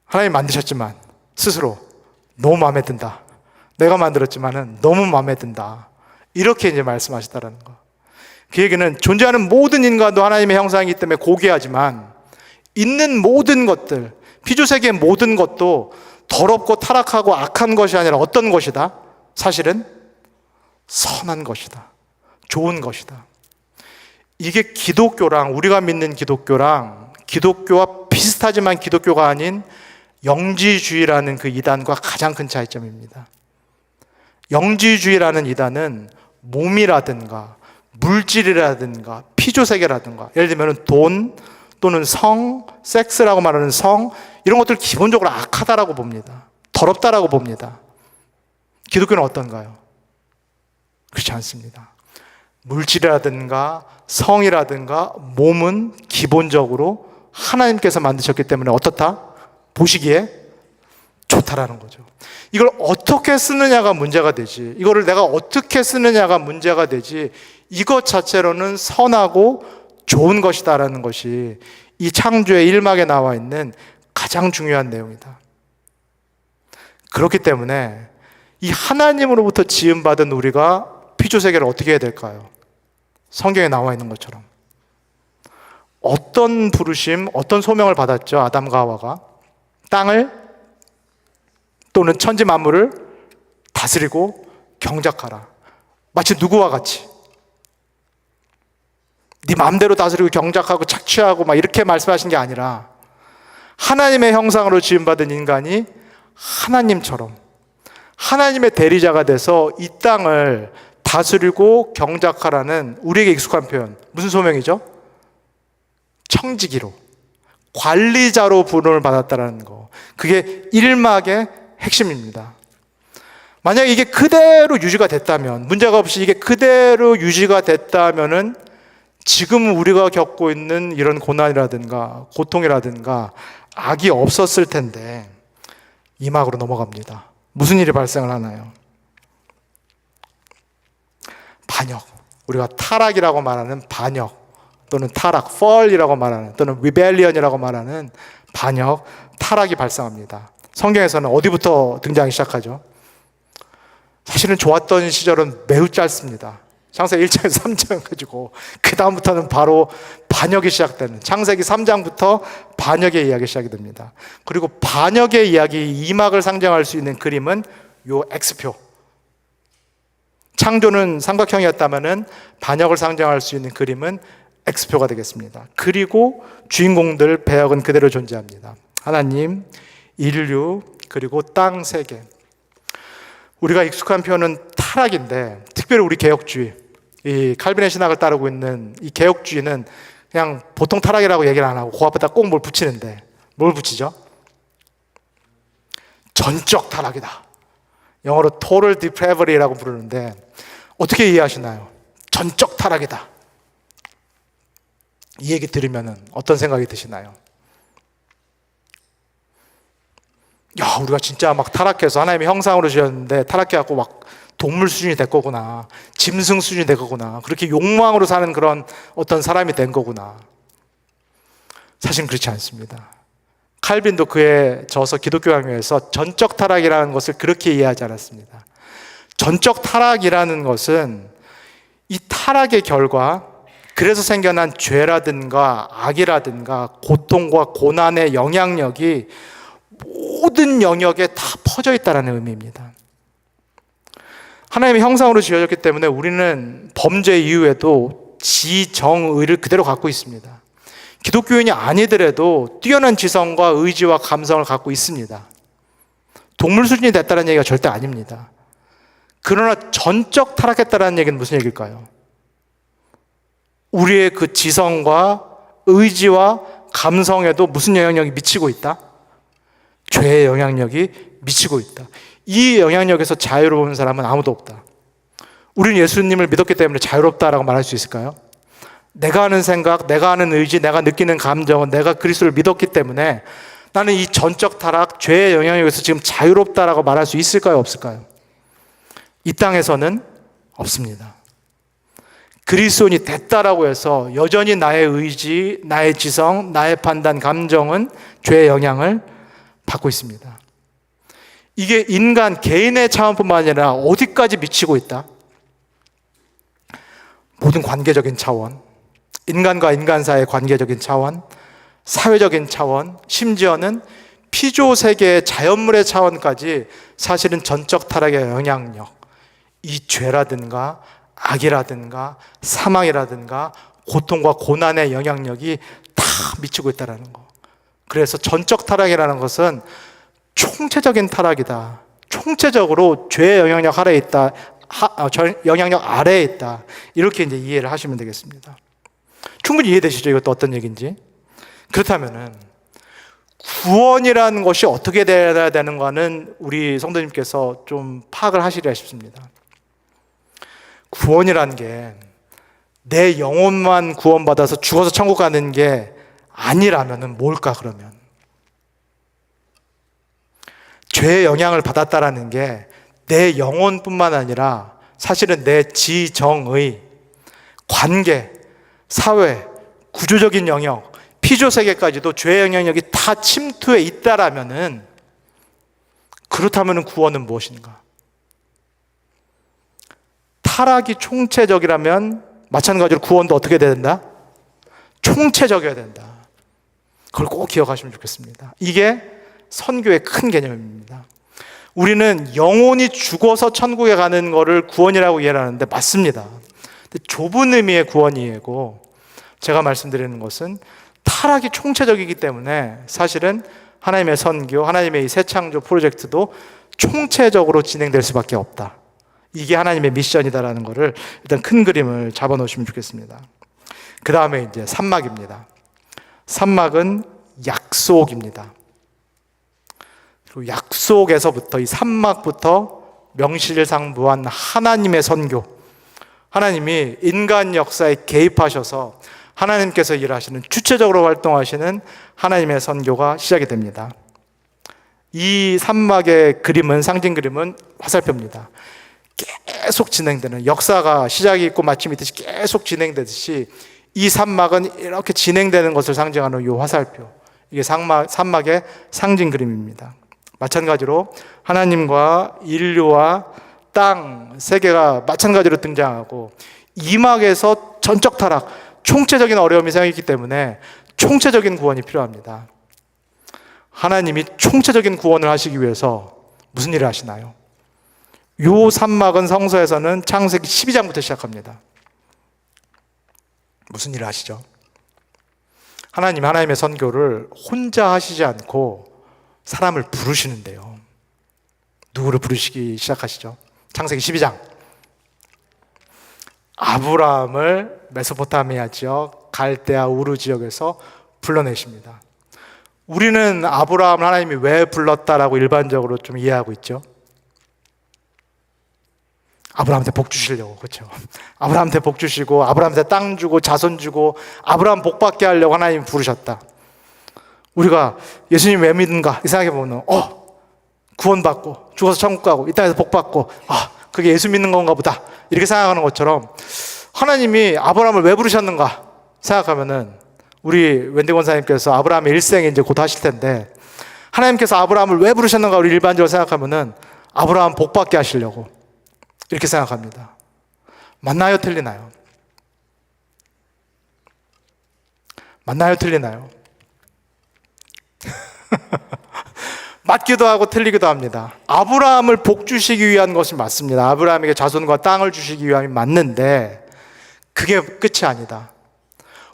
하나님 만드셨지만 스스로 너무 마음에 든다. 내가 만들었지만은 너무 마음에 든다. 이렇게 이제 말씀하셨다라는 거. 그 얘기는 존재하는 모든 인간도 하나님의 형상이기 때문에 고귀하지만 있는 모든 것들, 피조세계의 모든 것도 더럽고 타락하고 악한 것이 아니라 어떤 것이다? 사실은 선한 것이다. 좋은 것이다. 이게 기독교랑 우리가 믿는 기독교랑 기독교와 비슷하지만 기독교가 아닌 영지주의라는 그 이단과 가장 큰 차이점입니다. 영지주의라는 이단은 몸이라든가 물질이라든가 피조세계라든가 예를 들면 돈 또는 성, 섹스라고 말하는 성 이런 것들 기본적으로 악하다라고 봅니다. 더럽다라고 봅니다. 기독교는 어떤가요? 그렇지 않습니다. 물질이라든가 성이라든가 몸은 기본적으로 하나님께서 만드셨기 때문에 어떻다? 보시기에 좋다라는 거죠. 이걸 어떻게 쓰느냐가 문제가 되지. 이거를 내가 어떻게 쓰느냐가 문제가 되지. 이것 자체로는 선하고 좋은 것이다라는 것이 이 창조의 1막에 나와 있는 가장 중요한 내용이다. 그렇기 때문에 이 하나님으로부터 지음받은 우리가 피조세계를 어떻게 해야 될까요? 성경에 나와 있는 것처럼 어떤 부르심, 어떤 소명을 받았죠? 아담과 하와가 땅을 또는 천지 만물을 다스리고 경작하라. 마치 누구와 같이 네 마음대로 다스리고 경작하고 착취하고 막 이렇게 말씀하신 게 아니라 하나님의 형상으로 지음받은 인간이 하나님처럼 하나님의 대리자가 돼서 이 땅을 다스리고 경작하라는 우리에게 익숙한 표현. 무슨 소명이죠? 청지기로 관리자로 부름을 받았다는 거. 그게 1막의 핵심입니다. 만약에 이게 그대로 유지가 됐다면, 문제가 없이 이게 그대로 유지가 됐다면은 지금 우리가 겪고 있는 이런 고난이라든가 고통이라든가 악이 없었을 텐데 2막으로 넘어갑니다. 무슨 일이 발생을 하나요? 반역, 우리가 타락이라고 말하는 반역 또는 타락, fall이라고 말하는 또는 rebellion이라고 말하는 반역, 타락이 발생합니다. 성경에서는 어디부터 등장이 시작하죠? 사실은 좋았던 시절은 매우 짧습니다. 창세기 1장에서 3장 가지고 그 다음부터는 바로 반역이 시작되는 창세기 3장부터 반역의 이야기 시작이 됩니다. 그리고 반역의 이야기 2막을 상징할 수 있는 그림은 요 X표. 창조는 삼각형이었다면은 반역을 상징할 수 있는 그림은 X표가 되겠습니다. 그리고 주인공들 배역은 그대로 존재합니다. 하나님, 인류, 그리고 땅 세계. 우리가 익숙한 표현은 타락인데 특별히 우리 개혁주의, 이 칼빈의 신학을 따르고 있는 이 개혁주의는 그냥 보통 타락이라고 얘기를 안 하고 그 앞에다 꼭 뭘 붙이는데 뭘 붙이죠? 전적 타락이다. 영어로 total depravity라고 부르는데 어떻게 이해하시나요? 전적 타락이다. 이 얘기 들으면 어떤 생각이 드시나요? 야, 우리가 진짜 막 타락해서 하나님의 형상으로 지었는데 타락해갖고 막 동물 수준이 될 거구나. 짐승 수준이 될 거구나. 그렇게 욕망으로 사는 그런 어떤 사람이 된 거구나. 사실은 그렇지 않습니다. 칼빈도 그에 저서 기독교 강요에서 전적 타락이라는 것을 그렇게 이해하지 않았습니다. 전적 타락이라는 것은 이 타락의 결과, 그래서 생겨난 죄라든가 악이라든가 고통과 고난의 영향력이 모든 영역에 다 퍼져 있다는 의미입니다. 하나님의 형상으로 지어졌기 때문에 우리는 범죄 이후에도 지정의를 그대로 갖고 있습니다. 기독교인이 아니더라도 뛰어난 지성과 의지와 감성을 갖고 있습니다. 동물 수준이 됐다는 얘기가 절대 아닙니다. 그러나 전적 타락했다는 얘기는 무슨 얘기일까요? 우리의 그 지성과 의지와 감성에도 무슨 영향력이 미치고 있다? 죄의 영향력이 미치고 있다. 이 영향력에서 자유로운 사람은 아무도 없다. 우리는 예수님을 믿었기 때문에 자유롭다라고 말할 수 있을까요? 내가 하는 생각, 내가 하는 의지, 내가 느끼는 감정은 내가 그리스도를 믿었기 때문에 나는 이 전적 타락, 죄의 영향력에서 지금 자유롭다라고 말할 수 있을까요? 없을까요? 이 땅에서는 없습니다. 그리스도인이 됐다라고 해서 여전히 나의 의지, 나의 지성, 나의 판단, 감정은 죄의 영향을 받고 있습니다. 이게 인간, 개인의 차원뿐만 아니라 어디까지 미치고 있다? 모든 관계적인 차원, 인간과 인간 사이의 관계적인 차원, 사회적인 차원, 심지어는 피조세계의 자연물의 차원까지 사실은 전적 타락의 영향력, 이 죄라든가 악이라든가 사망이라든가 고통과 고난의 영향력이 다 미치고 있다는 거. 그래서 전적 타락이라는 것은 총체적인 타락이다. 총체적으로 죄의 영향력 아래에 있다. 영향력 아래에 있다. 이렇게 이제 이해를 하시면 되겠습니다. 충분히 이해되시죠? 이것도 어떤 얘기인지. 그렇다면은 구원이라는 것이 어떻게 돼야 되는가는 우리 성도님께서 좀 파악을 하시리라 싶습니다. 구원이라는 게 내 영혼만 구원받아서 죽어서 천국 가는 게 아니라면은 뭘까 그러면? 죄의 영향을 받았다라는 게 내 영혼뿐만 아니라 사실은 내 지정의, 관계, 사회, 구조적인 영역, 피조세계까지도 죄의 영향력이 다 침투해 있다라면은, 그렇다면은 구원은 무엇인가? 타락이 총체적이라면 마찬가지로 구원도 어떻게 돼야 된다? 총체적이어야 된다. 그걸 꼭 기억하시면 좋겠습니다. 이게 선교의 큰 개념입니다. 우리는 영혼이 죽어서 천국에 가는 것을 구원이라고 이해를 하는데 맞습니다. 근데 좁은 의미의 구원이고, 제가 말씀드리는 것은 타락이 총체적이기 때문에 사실은 하나님의 선교, 하나님의 이 새창조 프로젝트도 총체적으로 진행될 수밖에 없다. 이게 하나님의 미션이다라는 것을 일단 큰 그림을 잡아놓으시면 좋겠습니다. 그 다음에 이제 산막입니다. 산막은 약속입니다. 그리고 약속에서부터, 이 산막부터 명실상부한 하나님의 선교, 하나님이 인간 역사에 개입하셔서 하나님께서 일하시는, 주체적으로 활동하시는 하나님의 선교가 시작이 됩니다. 이 산막의 그림은, 상징 그림은 화살표입니다. 계속 진행되는, 역사가 시작이 있고 마침이 있듯이 계속 진행되듯이 이 산막은 이렇게 진행되는 것을 상징하는 이 화살표, 이게 산막의 상징 그림입니다. 마찬가지로 하나님과 인류와 땅, 세계가 마찬가지로 등장하고, 이 막에서 전적 타락, 총체적인 어려움이 생기기 때문에 총체적인 구원이 필요합니다. 하나님이 총체적인 구원을 하시기 위해서 무슨 일을 하시나요? 요 산막은 성서에서는 창세기 12장부터 시작합니다. 무슨 일을 하시죠? 하나님의 선교를 혼자 하시지 않고 사람을 부르시는데요. 누구를 부르시기 시작하시죠? 창세기 12장. 아브라함을 메소포타미아 지역, 갈대아 우르 지역에서 불러내십니다. 우리는 아브라함을 하나님이 왜 불렀다라고 일반적으로 좀 이해하고 있죠? 아브라함한테 복 주시려고, 그렇죠? 아브라함한테 복 주시고, 아브라함한테 땅 주고, 자손 주고, 아브라함 복 받게 하려고 하나님이 부르셨다. 우리가 예수님 왜 믿는가? 이 생각해보면, 구원받고, 죽어서 천국 가고, 이 땅에서 복 받고, 그게 예수 믿는 건가 보다. 이렇게 생각하는 것처럼, 하나님이 아브라함을 왜 부르셨는가 생각하면은, 우리 웬디 권사님께서 아브라함의 일생에 이제 곧 하실 텐데, 하나님께서 아브라함을 왜 부르셨는가 우리 일반적으로 생각하면은 아브라함 복 받게 하시려고 이렇게 생각합니다. 맞나요? 틀리나요? 맞나요? 틀리나요? 맞기도 하고 틀리기도 합니다. 아브라함을 복 주시기 위한 것이 맞습니다. 아브라함에게 자손과 땅을 주시기 위함이 맞는데 그게 끝이 아니다.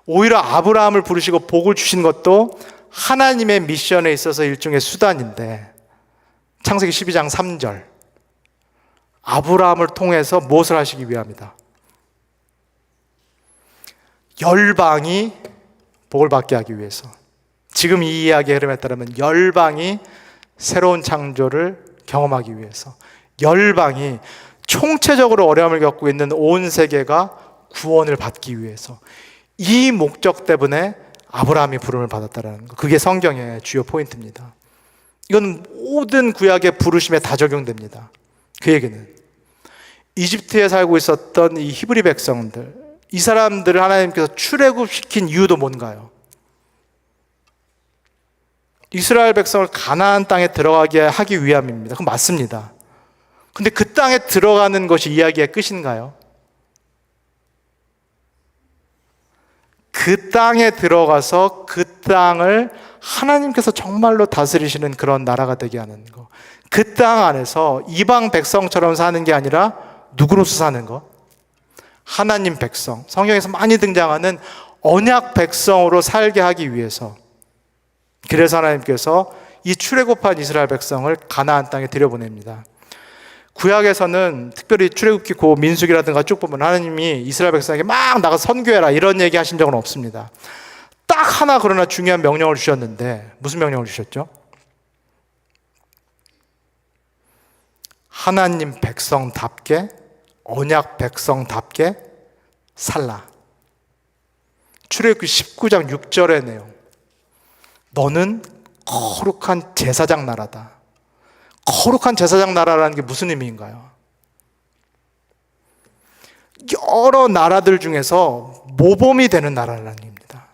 오히려 아브라함을 부르시고 복을 주신 것도 하나님의 미션에 있어서 일종의 수단인데, 창세기 12장 3절, 아브라함을 통해서 무엇을 하시기 위함이다? 열방이 복을 받게 하기 위해서. 지금 이 이야기의 흐름에 따르면 열방이 새로운 창조를 경험하기 위해서, 열방이 총체적으로 어려움을 겪고 있는 온 세계가 구원을 받기 위해서, 이 목적 때문에 아브라함이 부름을 받았다는 것, 그게 성경의 주요 포인트입니다. 이건 모든 구약의 부르심에 다 적용됩니다. 그 얘기는 이집트에 살고 있었던 이 히브리 백성들, 이 사람들을 하나님께서 출애굽시킨 이유도 뭔가요? 이스라엘 백성을 가나안 땅에 들어가게 하기 위함입니다. 그건 맞습니다. 근데 그 땅에 들어가는 것이 이야기의 끝인가요? 그 땅에 들어가서 그 땅을 하나님께서 정말로 다스리시는 그런 나라가 되게 하는 것, 그 땅 안에서 이방 백성처럼 사는 게 아니라 누구로서 사는 것? 하나님 백성, 성경에서 많이 등장하는 언약 백성으로 살게 하기 위해서, 그래서 하나님께서 이 출애굽한 이스라엘 백성을 가나안 땅에 들여보냅니다. 구약에서는 특별히 출애굽기 고 민수기라든가 쭉 보면 하나님이 이스라엘 백성에게 막 나가 선교해라 이런 얘기 하신 적은 없습니다. 딱 하나 그러나 중요한 명령을 주셨는데, 무슨 명령을 주셨죠? 하나님 백성답게, 언약 백성답게 살라. 출애굽기 19장 6절의 내용, 너는 거룩한 제사장 나라다. 거룩한 제사장 나라라는 게 무슨 의미인가요? 여러 나라들 중에서 모범이 되는 나라라는 얘기입니다.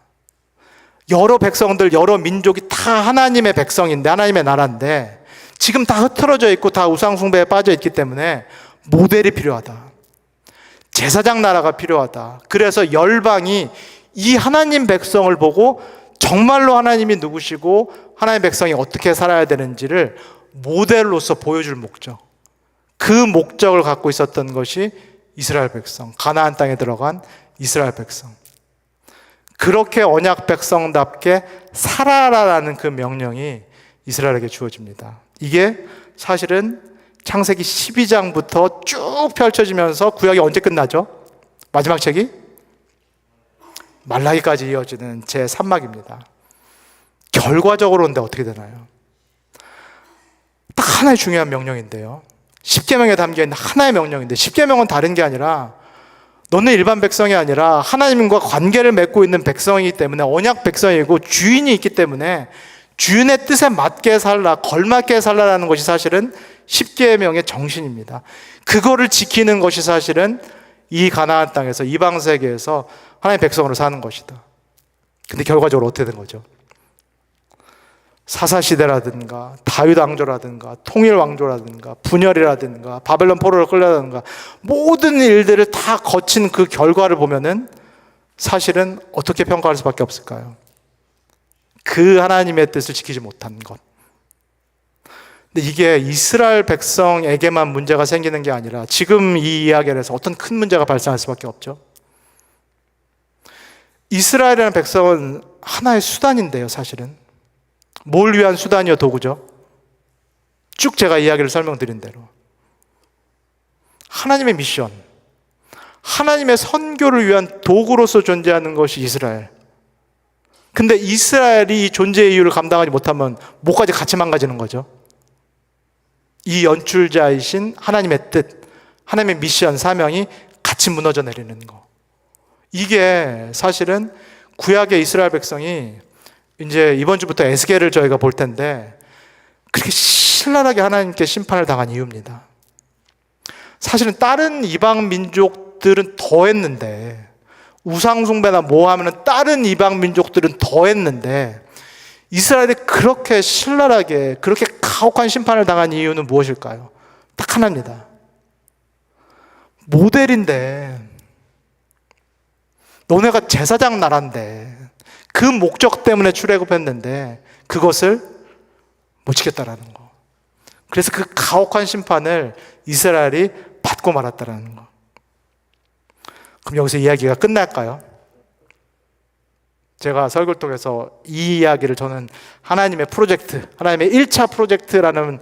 여러 백성들, 여러 민족이 다 하나님의 백성인데, 하나님의 나라인데 지금 다 흐트러져 있고 다 우상숭배에 빠져 있기 때문에 모델이 필요하다. 제사장 나라가 필요하다. 그래서 열방이 이 하나님 백성을 보고 정말로 하나님이 누구시고 하나님의 백성이 어떻게 살아야 되는지를 모델로서 보여줄 목적, 그 목적을 갖고 있었던 것이 이스라엘 백성, 가나안 땅에 들어간 이스라엘 백성. 그렇게 언약 백성답게 살아라라는 그 명령이 이스라엘에게 주어집니다. 이게 사실은 창세기 12장부터 쭉 펼쳐지면서 구약이 언제 끝나죠? 마지막 책이 말라기까지 이어지는 제3막입니다. 결과적으로 근데 어떻게 되나요? 딱 하나의 중요한 명령인데요, 십계명에 담겨있는 하나의 명령인데, 십계명은 다른 게 아니라 너는 일반 백성이 아니라 하나님과 관계를 맺고 있는 백성이기 때문에, 언약 백성이고 주인이 있기 때문에 주인의 뜻에 맞게 살라, 걸맞게 살라라는 것이 사실은 십계명의 정신입니다. 그거를 지키는 것이 사실은 이 가나안 땅에서, 이방 세계에서 하나님의 백성으로 사는 것이다. 근데 결과적으로 어떻게 된 거죠? 사사시대라든가 다윗 왕조라든가 통일 왕조라든가 분열이라든가 바벨론 포로를 끌려다든가 모든 일들을 다 거친 그 결과를 보면은 사실은 어떻게 평가할 수밖에 없을까요? 그 하나님의 뜻을 지키지 못한 것. 근데 이게 이스라엘 백성에게만 문제가 생기는 게 아니라 지금 이 이야기에서 어떤 큰 문제가 발생할 수밖에 없죠. 이스라엘이라는 백성은 하나의 수단인데요, 사실은. 뭘 위한 수단이요, 도구죠? 쭉 제가 이야기를 설명드린 대로 하나님의 미션, 하나님의 선교를 위한 도구로서 존재하는 것이 이스라엘. 근데 이스라엘이 이 존재의 이유를 감당하지 못하면 뭐까지 같이 망가지는 거죠? 이 연출자이신 하나님의 뜻, 하나님의 미션, 사명이 같이 무너져 내리는 거. 이게 사실은 구약의 이스라엘 백성이 이제 이번 주부터 에스겔을 저희가 볼 텐데 그렇게 신랄하게 하나님께 심판을 당한 이유입니다. 사실은 다른 이방 민족들은 더 했는데, 우상숭배나 뭐 하면은 다른 이방 민족들은 더 했는데 이스라엘이 그렇게 신랄하게 그렇게 가혹한 심판을 당한 이유는 무엇일까요? 딱 하나입니다. 모델인데, 너네가 제사장 나라인데 그 목적 때문에 출애굽했는데 그것을 못 지켰다라는 거. 그래서 그 가혹한 심판을 이스라엘이 받고 말았다라는 거. 그럼 여기서 이야기가 끝날까요? 제가 설교를 통해서 이 이야기를 저는 하나님의 프로젝트, 하나님의 1차 프로젝트라는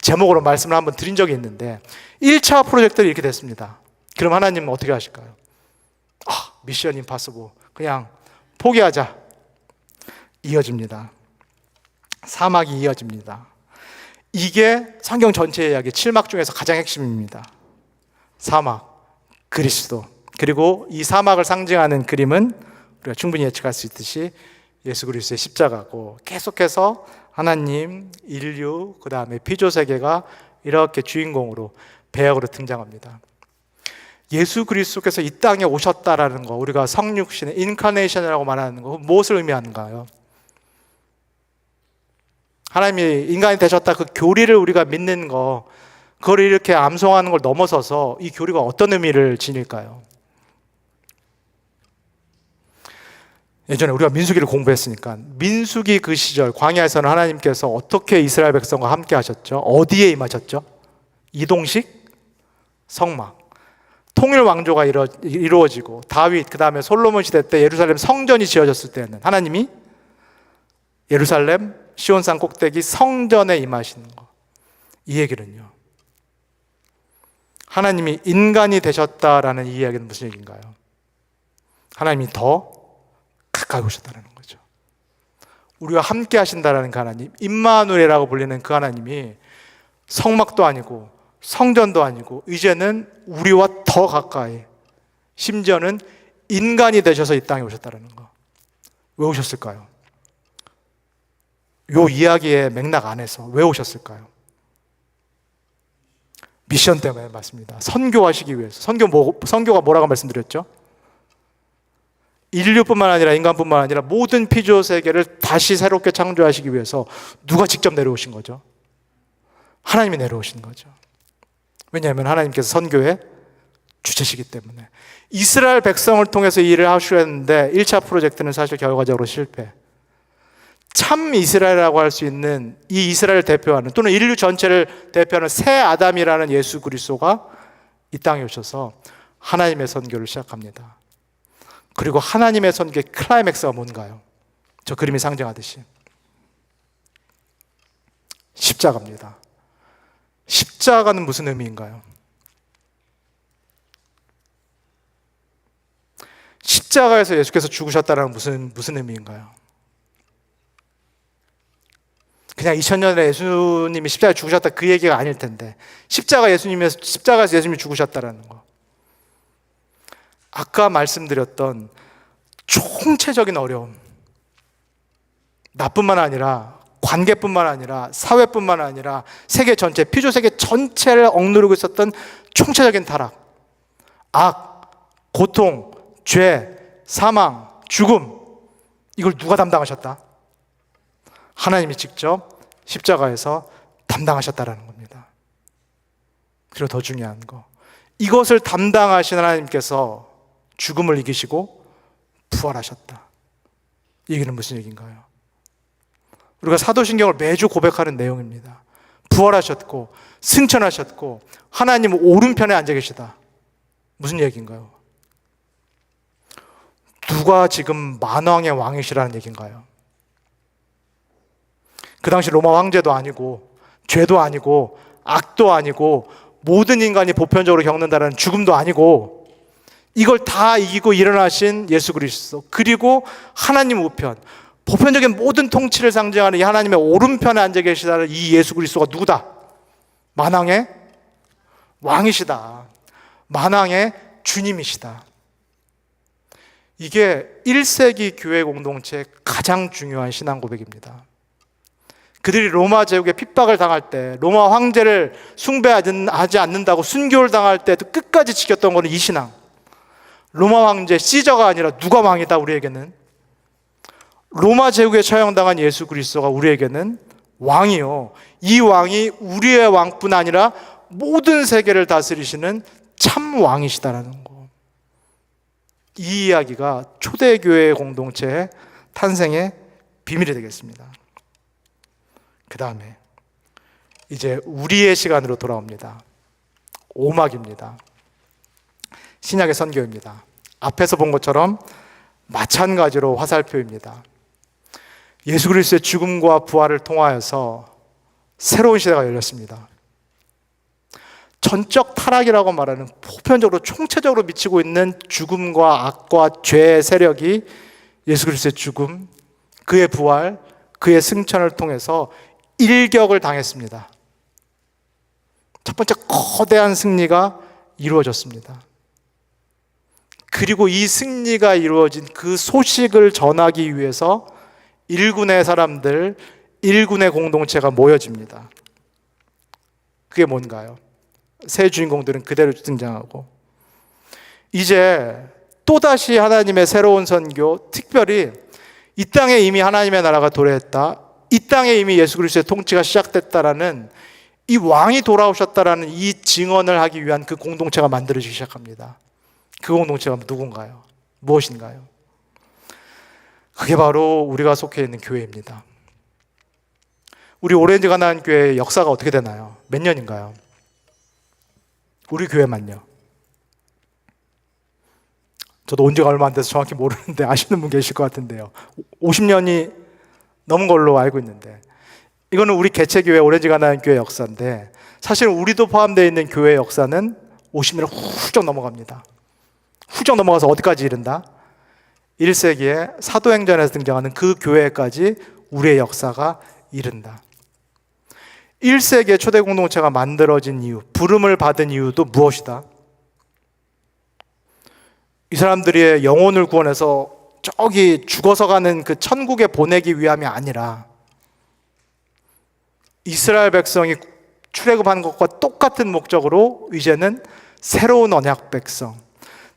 제목으로 말씀을 한번 드린 적이 있는데 1차 프로젝트는 이렇게 됐습니다. 그럼 하나님은 어떻게 하실까요? 미션 임파서블, 그냥 포기하자. 이어집니다. 사막이 이어집니다. 이게 성경 전체의 이야기 7막 중에서 가장 핵심입니다. 사막, 그리스도. 그리고 이 사막을 상징하는 그림은 우리가 충분히 예측할 수 있듯이 예수 그리스도의 십자가고, 계속해서 하나님, 인류, 그 다음에 피조세계가 이렇게 주인공으로 배역으로 등장합니다. 예수 그리스도께서 이 땅에 오셨다라는 거, 우리가 성육신의 인카네이션이라고 말하는 거, 무엇을 의미하는가요? 하나님이 인간이 되셨다, 그 교리를 우리가 믿는 거, 그걸 이렇게 암송하는 걸 넘어서서 이 교리가 어떤 의미를 지닐까요? 예전에 우리가 민수기를 공부했으니까, 민수기 그 시절 광야에서는 하나님께서 어떻게 이스라엘 백성과 함께 하셨죠? 어디에 임하셨죠? 이동식 성막, 통일 왕조가 이루어지고 다윗, 그 다음에 솔로몬 시대 때 예루살렘 성전이 지어졌을 때는 하나님이 예루살렘 시온산 꼭대기 성전에 임하시는 거. 이 얘기는요, 하나님이 인간이 되셨다라는 이 이야기는 무슨 얘기인가요? 하나님이 더 가까이 오셨다는 거죠. 우리와 함께 하신다라는 그 하나님, 임마누엘이라고 불리는 그 하나님이 성막도 아니고 성전도 아니고 이제는 우리와 더 가까이, 심지어는 인간이 되셔서 이 땅에 오셨다는 거. 왜 오셨을까요? 요 이야기의 맥락 안에서 왜 오셨을까요? 미션 때문에 맞습니다. 선교하시기 위해서. 선교가 뭐라고 말씀드렸죠? 인류뿐만 아니라 인간뿐만 아니라 모든 피조 세계를 다시 새롭게 창조하시기 위해서 누가 직접 내려오신 거죠? 하나님이 내려오신 거죠. 왜냐하면 하나님께서 선교의 주체시기 때문에. 이스라엘 백성을 통해서 이 일을 하시려 했는데 1차 프로젝트는 사실 결과적으로 실패. 참 이스라엘이라고 할 수 있는 이 이스라엘을 대표하는, 또는 인류 전체를 대표하는 새 아담이라는 예수 그리스도가 이 땅에 오셔서 하나님의 선교를 시작합니다. 그리고 하나님의 선교의 클라이맥스가 뭔가요? 저 그림이 상징하듯이 십자가입니다. 십자가는 무슨 의미인가요? 십자가에서 예수께서 죽으셨다는 무슨 의미인가요? 그냥 2000년 전에 예수님이 십자가에 죽으셨다 그 얘기가 아닐 텐데, 십자가에서 예수님이 죽으셨다는 거. 아까 말씀드렸던 총체적인 어려움, 나뿐만 아니라 관계뿐만 아니라 사회뿐만 아니라 세계 전체, 피조 세계 전체를 억누르고 있었던 총체적인 타락, 악, 고통, 죄, 사망, 죽음, 이걸 누가 담당하셨다? 하나님이 직접 십자가에서 담당하셨다라는 겁니다. 그리고 더 중요한 거, 이것을 담당하신 하나님께서 죽음을 이기시고 부활하셨다. 이 얘기는 무슨 얘기인가요? 우리가 사도신경을 매주 고백하는 내용입니다. 부활하셨고 승천하셨고 하나님 오른편에 앉아 계시다. 무슨 얘기인가요? 누가 지금 만왕의 왕이시라는 얘기인가요? 그 당시 로마 황제도 아니고 죄도 아니고 악도 아니고 모든 인간이 보편적으로 겪는다는 죽음도 아니고, 이걸 다 이기고 일어나신 예수 그리스도, 그리고 하나님 우편, 보편적인 모든 통치를 상징하는 이 하나님의 오른편에 앉아 계시다는 이 예수 그리스도가 누구다? 만왕의 왕이시다. 만왕의 주님이시다. 이게 1세기 교회 공동체의 가장 중요한 신앙 고백입니다. 그들이 로마 제국의 핍박을 당할 때, 로마 황제를 숭배하지 않는다고 순교를 당할 때도 끝까지 지켰던 것은 이 신앙. 로마 황제 시저가 아니라 누가 왕이다 우리에게는? 로마 제국에 처형당한 예수 그리스도가 우리에게는 왕이요, 이 왕이 우리의 왕뿐 아니라 모든 세계를 다스리시는 참 왕이시다라는 거. 이 이야기가 초대교회 공동체의 탄생의 비밀이 되겠습니다. 그 다음에 이제 우리의 시간으로 돌아옵니다. 오막입니다. 신약의 선교입니다. 앞에서 본 것처럼 마찬가지로 화살표입니다. 예수 그리스도의 죽음과 부활을 통하여서 새로운 시대가 열렸습니다. 전적 타락이라고 말하는 보편적으로 총체적으로 미치고 있는 죽음과 악과 죄의 세력이 예수 그리스도의 죽음, 그의 부활, 그의 승천을 통해서 일격을 당했습니다. 첫 번째 거대한 승리가 이루어졌습니다. 그리고 이 승리가 이루어진 그 소식을 전하기 위해서 일군의 사람들, 일군의 공동체가 모여집니다. 그게 뭔가요? 새 주인공들은 그대로 등장하고, 이제 또다시 하나님의 새로운 선교, 특별히 이 땅에 이미 하나님의 나라가 도래했다, 이 땅에 이미 예수 그리스도의 통치가 시작됐다라는, 이 왕이 돌아오셨다라는 이 증언을 하기 위한 그 공동체가 만들어지기 시작합니다. 그 공동체가 누군가요? 무엇인가요? 그게 바로 우리가 속해 있는 교회입니다. 우리 오렌지 가나안 교회의 역사가 어떻게 되나요? 몇 년인가요? 우리 교회만요. 저도 온 지가 얼마 안 돼서 정확히 모르는데 아시는 분 계실 것 같은데요. 50년이 넘은 걸로 알고 있는데, 이거는 우리 개체교회 오렌지 가나안 교회 역사인데, 사실 우리도 포함되어 있는 교회 역사는 50년을 훌쩍 넘어갑니다. 훌쩍 넘어가서 어디까지 이른다? 1세기에 사도행전에서 등장하는 그 교회까지 우리의 역사가 이른다. 1세기에 초대 공동체가 만들어진 이유, 부름을 받은 이유도 무엇이다? 이 사람들의 영혼을 구원해서 저기 죽어서 가는 그 천국에 보내기 위함이 아니라, 이스라엘 백성이 출애굽한 것과 똑같은 목적으로 이제는 새로운 언약 백성,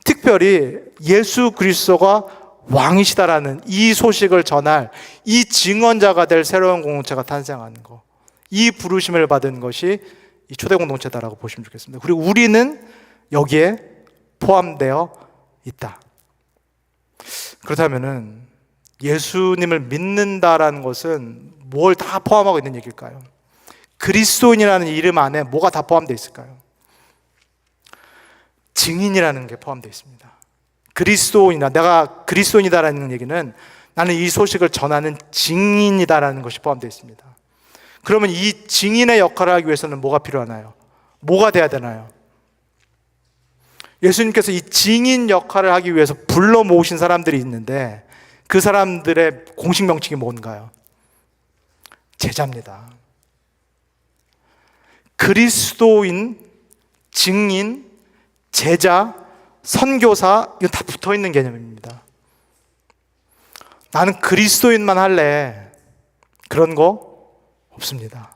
특별히 예수 그리스도가 왕이시다라는 이 소식을 전할 이 증언자가 될 새로운 공동체가 탄생하는 것, 이 부르심을 받은 것이 이 초대 공동체다라고 보시면 좋겠습니다. 그리고 우리는 여기에 포함되어 있다. 그렇다면은 예수님을 믿는다라는 것은 뭘 다 포함하고 있는 얘기일까요? 그리스도인이라는 이름 안에 뭐가 다 포함되어 있을까요? 증인이라는 게 포함되어 있습니다. 그리스도인이다, 내가 그리스도인이다라는 얘기는 나는 이 소식을 전하는 증인이다라는 것이 포함되어 있습니다. 그러면 이 증인의 역할을 하기 위해서는 뭐가 필요하나요? 뭐가 돼야 되나요? 예수님께서 이 증인 역할을 하기 위해서 불러 모으신 사람들이 있는데, 그 사람들의 공식 명칭이 뭔가요? 제자입니다. 그리스도인, 증인, 제자, 선교사, 이거 다 붙어 있는 개념입니다. 나는 그리스도인만 할래, 그런 거 없습니다.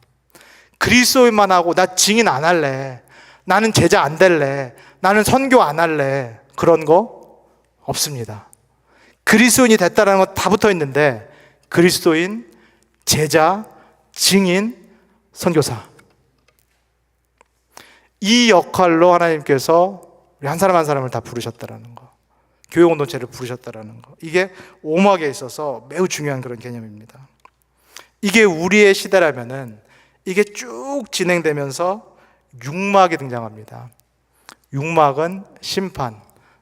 그리스도인만 하고 나 증인 안 할래, 나는 제자 안 될래, 나는 선교 안 할래, 그런 거 없습니다. 그리스도인이 됐다는 거 다 붙어 있는데, 그리스도인, 제자, 증인, 선교사, 이 역할로 하나님께서 우리 한 사람 한 사람을 다 부르셨다라는 거, 교회 공동체를 부르셨다라는 거, 이게 오막에 있어서 매우 중요한 그런 개념입니다. 이게 우리의 시대라면은 이게 쭉 진행되면서 육막이 등장합니다. 육막은 심판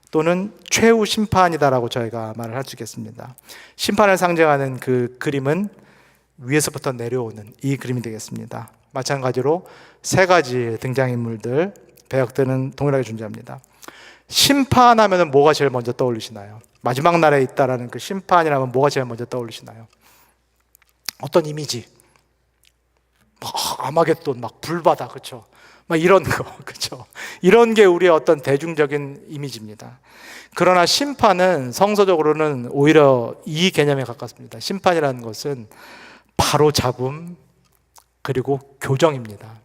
또는 최후 심판이다라고 저희가 말을 할 수 있겠습니다. 심판을 상징하는 그 그림은 위에서부터 내려오는 이 그림이 되겠습니다. 마찬가지로 세 가지 등장인물들, 배역들은 동일하게 존재합니다. 심판하면 뭐가 제일 먼저 떠올리시나요? 마지막 날에 있다라는 그 심판이라면 뭐가 제일 먼저 떠올리시나요? 어떤 이미지? 아마겟돈, 막 불바다, 그렇죠? 막 이런 거, 그렇죠? 이런 게 우리의 어떤 대중적인 이미지입니다. 그러나 심판은 성서적으로는 오히려 이 개념에 가깝습니다. 심판이라는 것은 바로 잡음 그리고 교정입니다.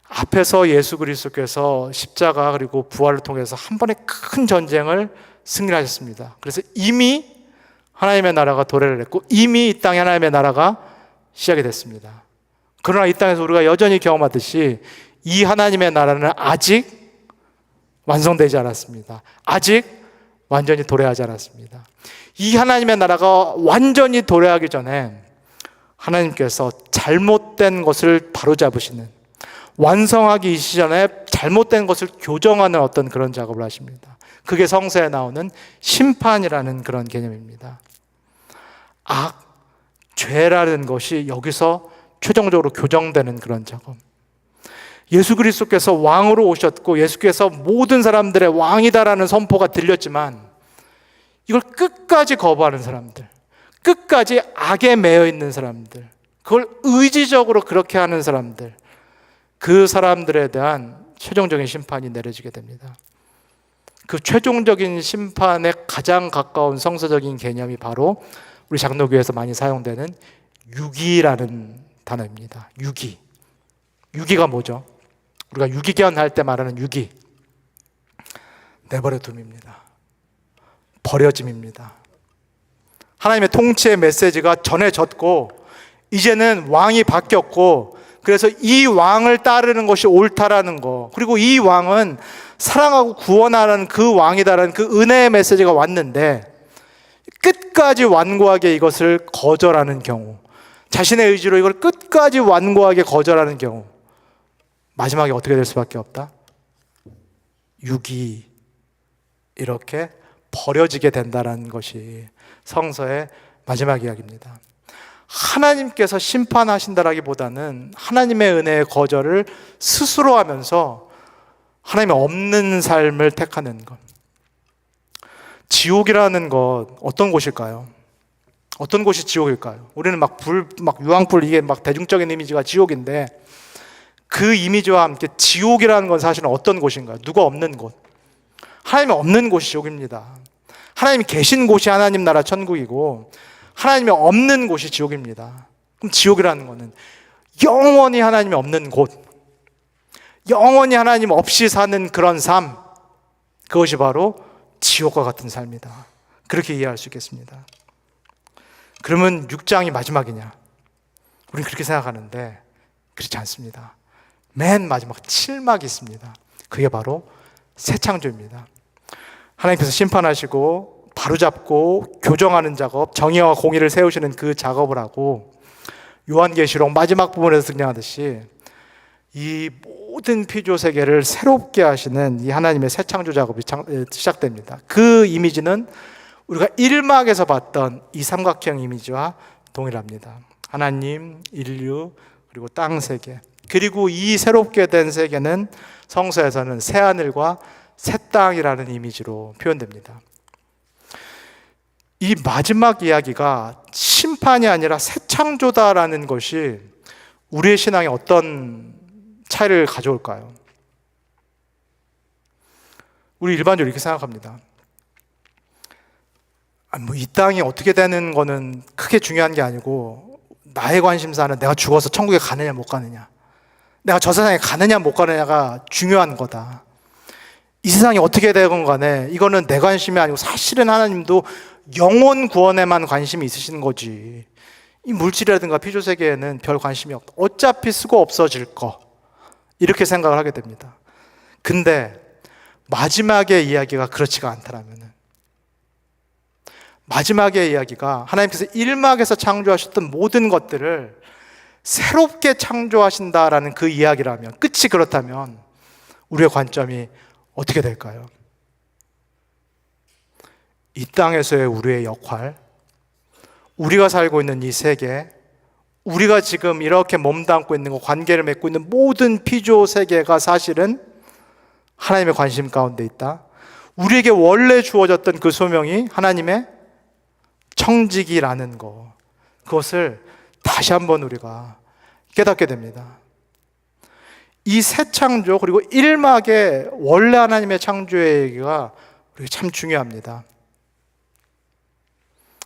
앞에서 예수 그리스도께서 십자가 그리고 부활을 통해서 한 번의 큰 전쟁을 승리하셨습니다. 그래서 이미 하나님의 나라가 도래를 했고 이미 이 땅에 하나님의 나라가 시작이 됐습니다. 그러나 이 땅에서 우리가 여전히 경험하듯이 이 하나님의 나라는 아직 완성되지 않았습니다. 아직 완전히 도래하지 않았습니다. 이 하나님의 나라가 완전히 도래하기 전에 하나님께서 잘못된 것을 바로잡으시는, 완성하기 이전에 잘못된 것을 교정하는 어떤 그런 작업을 하십니다. 그게 성서에 나오는 심판이라는 그런 개념입니다. 악, 죄라는 것이 여기서 최종적으로 교정되는 그런 작업. 예수 그리스도께서 왕으로 오셨고 예수께서 모든 사람들의 왕이다라는 선포가 들렸지만 이걸 끝까지 거부하는 사람들, 끝까지 악에 매여 있는 사람들, 그걸 의지적으로 그렇게 하는 사람들, 그 사람들에 대한 최종적인 심판이 내려지게 됩니다. 그 최종적인 심판에 가장 가까운 성서적인 개념이 바로 우리 장로교에서 많이 사용되는 유기라는 단어입니다. 유기. 유기가 뭐죠? 우리가 유기견 할 때 말하는 유기. 내버려 둠입니다. 버려짐입니다. 하나님의 통치의 메시지가 전해졌고 이제는 왕이 바뀌었고 그래서 이 왕을 따르는 것이 옳다라는 거, 그리고 이 왕은 사랑하고 구원하는 그 왕이다라는 그 은혜의 메시지가 왔는데 끝까지 완고하게 이것을 거절하는 경우, 자신의 의지로 이걸 끝까지 완고하게 거절하는 경우 마지막에 어떻게 될 수밖에 없다? 유기, 이렇게 버려지게 된다는 것이 성서의 마지막 이야기입니다. 하나님께서 심판하신다라기보다는 하나님의 은혜의 거절을 스스로 하면서 하나님의 없는 삶을 택하는 것. 지옥이라는 것 어떤 곳일까요? 어떤 곳이 지옥일까요? 우리는 막 유황불, 이게 막 대중적인 이미지가 지옥인데 그 이미지와 함께 지옥이라는 건 사실은 어떤 곳인가요? 누가 없는 곳. 하나님이 없는 곳이 지옥입니다. 하나님이 계신 곳이 하나님 나라 천국이고 하나님이 없는 곳이 지옥입니다. 그럼 지옥이라는 것은 영원히 하나님이 없는 곳, 영원히 하나님 없이 사는 그런 삶, 그것이 바로 지옥과 같은 삶이다. 그렇게 이해할 수 있겠습니다. 그러면 6장이 마지막이냐? 우리는 그렇게 생각하는데 그렇지 않습니다. 맨 마지막 7막이 있습니다. 그게 바로 새 창조입니다. 하나님께서 심판하시고 바로잡고 교정하는 작업, 정의와 공의를 세우시는 그 작업을 하고 요한계시록 마지막 부분에서 등장하듯이 이 모든 피조 세계를 새롭게 하시는 이 하나님의 새 창조 작업이 시작됩니다. 그 이미지는 우리가 1막에서 봤던 이 삼각형 이미지와 동일합니다. 하나님, 인류, 그리고 땅 세계, 그리고 이 새롭게 된 세계는 성서에서는 새 하늘과 새 땅이라는 이미지로 표현됩니다. 이 마지막 이야기가 심판이 아니라 새 창조다라는 것이 우리의 신앙에 어떤 차이를 가져올까요? 우리 일반적으로 이렇게 생각합니다. 이 땅이 어떻게 되는 거는 크게 중요한 게 아니고 나의 관심사는 내가 죽어서 천국에 가느냐 못 가느냐, 내가 저 세상에 가느냐 못 가느냐가 중요한 거다. 이 세상이 어떻게 되건 간에 이거는 내 관심이 아니고 사실은 하나님도 영혼 구원에만 관심이 있으신 거지, 이 물질이라든가 피조세계에는 별 관심이 없다. 어차피 쓰고 없어질 거, 이렇게 생각을 하게 됩니다. 근데 마지막의 이야기가 그렇지가 않다라면, 마지막의 이야기가 하나님께서 1막에서 창조하셨던 모든 것들을 새롭게 창조하신다라는 그 이야기라면, 끝이 그렇다면 우리의 관점이 어떻게 될까요? 이 땅에서의 우리의 역할, 우리가 살고 있는 이 세계, 우리가 지금 이렇게 몸담고 있는 것, 관계를 맺고 있는 모든 피조 세계가 사실은 하나님의 관심 가운데 있다. 우리에게 원래 주어졌던 그 소명이 하나님의 청지기라는 것, 그것을 다시 한번 우리가 깨닫게 됩니다. 이 새 창조, 그리고 1막의 원래 하나님의 창조의 얘기가 우리가 참 중요합니다.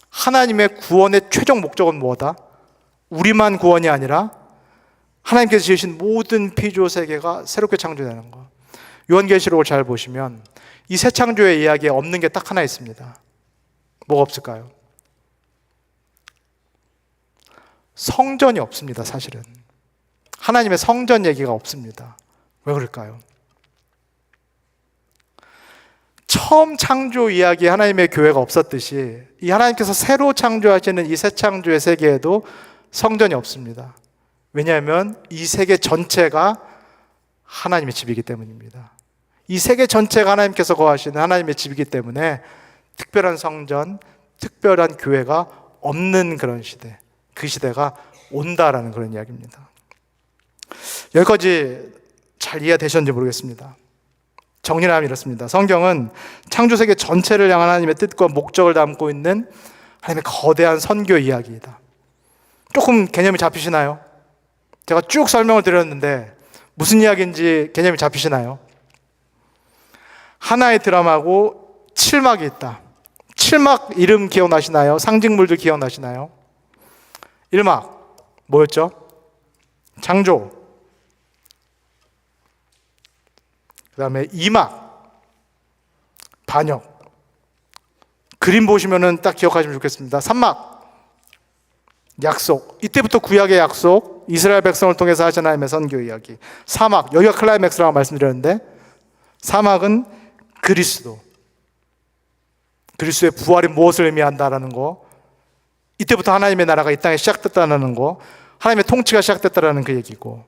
하나님의 구원의 최종 목적은 뭐다? 우리만 구원이 아니라 하나님께서 지으신 모든 피조 세계가 새롭게 창조되는 것. 요한계시록을 잘 보시면 이 새 창조의 이야기에 없는 게 딱 하나 있습니다. 뭐가 없을까요? 성전이 없습니다. 사실은 하나님의 성전 얘기가 없습니다. 왜 그럴까요? 처음 창조 이야기에 하나님의 교회가 없었듯이 이 하나님께서 새로 창조하시는 이 새 창조의 세계에도 성전이 없습니다. 왜냐하면 이 세계 전체가 하나님의 집이기 때문입니다. 이 세계 전체가 하나님께서 거하시는 하나님의 집이기 때문에 특별한 성전, 특별한 교회가 없는 그런 시대, 그 시대가 온다라는 그런 이야기입니다. 여기까지 잘 이해되셨는지 모르겠습니다. 정리를 하면 이렇습니다. 성경은 창조세계 전체를 향한 하나님의 뜻과 목적을 담고 있는 하나님의 거대한 선교 이야기이다. 조금 개념이 잡히시나요? 제가 쭉 설명을 드렸는데 무슨 이야기인지 개념이 잡히시나요? 하나의 드라마고 7막이 있다. 7막 이름 기억나시나요? 상징물들 기억나시나요? 1막 뭐였죠? 창조. 그 다음에 2막 반역. 그림 보시면은 딱 기억하시면 좋겠습니다. 3막 약속. 이때부터 구약의 약속, 이스라엘 백성을 통해서 하신 하나님의 선교 이야기. 4막, 여기가 클라이맥스라고 말씀드렸는데 4막은 그리스도. 그리스도의 부활이 무엇을 의미한다라는 거, 이때부터 하나님의 나라가 이 땅에 시작됐다는 거, 하나님의 통치가 시작됐다는 그 얘기고,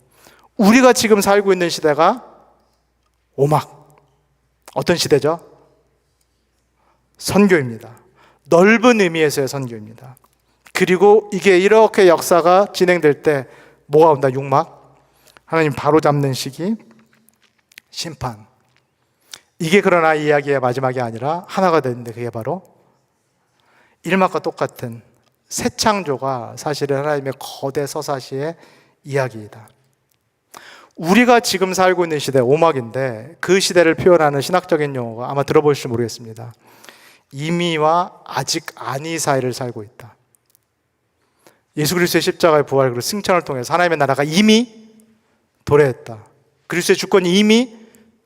우리가 지금 살고 있는 시대가 5막. 어떤 시대죠? 선교입니다. 넓은 의미에서의 선교입니다. 그리고 이게 이렇게 역사가 진행될 때 뭐가 온다? 6막. 하나님 바로 잡는 시기, 심판. 이게 그러나 이야기의 마지막이 아니라 하나가 되는데 그게 바로 1막과 똑같은 새 창조가 사실은 하나님의 거대 서사시의 이야기이다. 우리가 지금 살고 있는 시대 5막인데 그 시대를 표현하는 신학적인 용어가 아마 들어보실지 모르겠습니다. 이미와 아직 아니 사이를 살고 있다. 예수 그리스도의 십자가의 부활 그리고 승천을 통해서 하나님의 나라가 이미 도래했다. 그리스도의 주권이 이미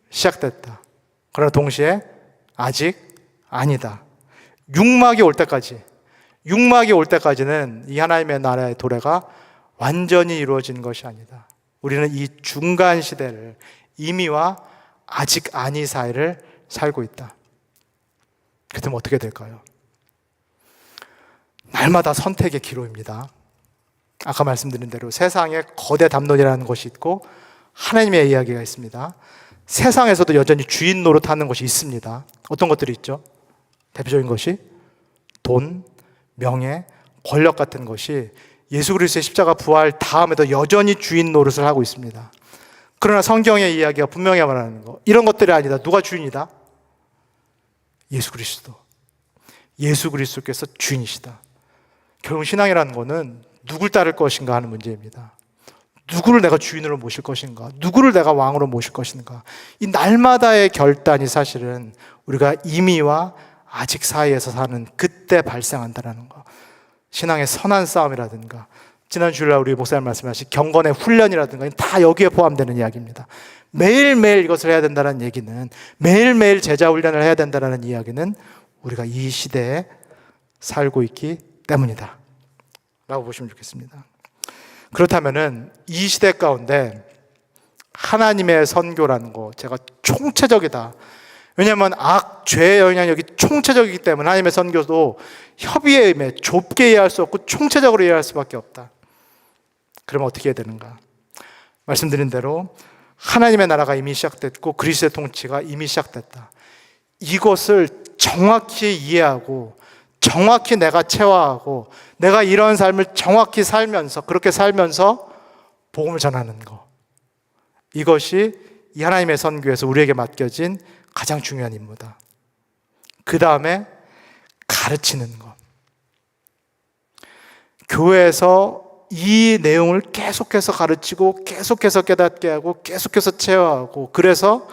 시작됐다. 그러나 동시에 아직 아니다. 6막이 올 때까지는 이 하나님의 나라의 도래가 완전히 이루어진 것이 아니다. 우리는 이 중간 시대를 이미와 아직 아니 사이를 살고 있다. 그렇다면 어떻게 될까요? 날마다 선택의 기로입니다. 아까 말씀드린 대로 세상에 거대 담론이라는 것이 있고 하나님의 이야기가 있습니다. 세상에서도 여전히 주인 노릇하는 것이 있습니다. 어떤 것들이 있죠? 대표적인 것이 돈, 명예, 권력 같은 것이 예수 그리스도의 십자가 부활 다음에도 여전히 주인 노릇을 하고 있습니다. 그러나 성경의 이야기가 분명히 말하는 거, 이런 것들이 아니다. 누가 주인이다? 예수 그리스도. 예수 그리스도께서 주인이시다. 결국 신앙이라는 것은 누굴 따를 것인가 하는 문제입니다. 누구를 내가 주인으로 모실 것인가? 누구를 내가 왕으로 모실 것인가? 이 날마다의 결단이 사실은 우리가 이미와 아직 사이에서 사는 그때 발생한다는 거. 신앙의 선한 싸움이라든가 지난 주일날 우리 목사님 말씀하신 경건의 훈련이라든가 다 여기에 포함되는 이야기입니다. 매일매일 이것을 해야 된다는 얘기는, 매일매일 제자 훈련을 해야 된다는 이야기는 우리가 이 시대에 살고 있기 때문이다 라고 보시면 좋겠습니다. 그렇다면은 이 시대 가운데 하나님의 선교라는 거, 제가 총체적이다. 왜냐하면 죄의 영향력이 총체적이기 때문에 하나님의 선교도 협의의 의미에 좁게 이해할 수 없고 총체적으로 이해할 수밖에 없다. 그러면 어떻게 해야 되는가? 말씀드린 대로 하나님의 나라가 이미 시작됐고 그리스도의 통치가 이미 시작됐다. 이것을 정확히 이해하고 정확히 내가 체화하고 내가 이런 삶을 정확히 살면서, 그렇게 살면서 복음을 전하는 거, 이것이 이 하나님의 선교에서 우리에게 맡겨진 가장 중요한 임무다. 그 다음에 가르치는 것. 교회에서 이 내용을 계속해서 가르치고 계속해서 깨닫게 하고 계속해서 체화하고, 그래서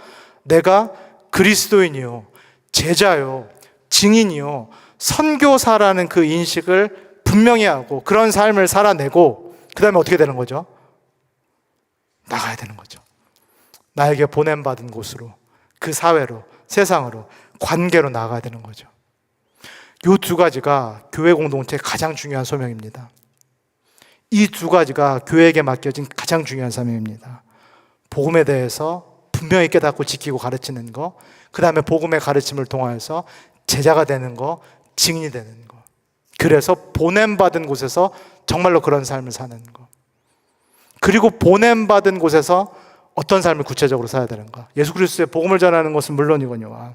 내가 그리스도인이요, 제자요, 증인이요, 선교사라는 그 인식을 분명히 하고 그런 삶을 살아내고 그 다음에 어떻게 되는 거죠? 나가야 되는 거죠. 나에게 보냄받은 곳으로, 그 사회로, 세상으로, 관계로 나가야 되는 거죠. 이 두 가지가 교회 공동체의 가장 중요한 소명입니다. 이 두 가지가 교회에게 맡겨진 가장 중요한 사명입니다. 복음에 대해서 분명히 깨닫고 지키고 가르치는 거, 그 다음에 복음의 가르침을 통하여서 제자가 되는 거, 증인이 되는 거. 그래서 보냄받은 곳에서 정말로 그런 삶을 사는 거. 그리고 보냄받은 곳에서 어떤 삶을 구체적으로 살아야 되는가. 예수 그리스도의 복음을 전하는 것은 물론이거니와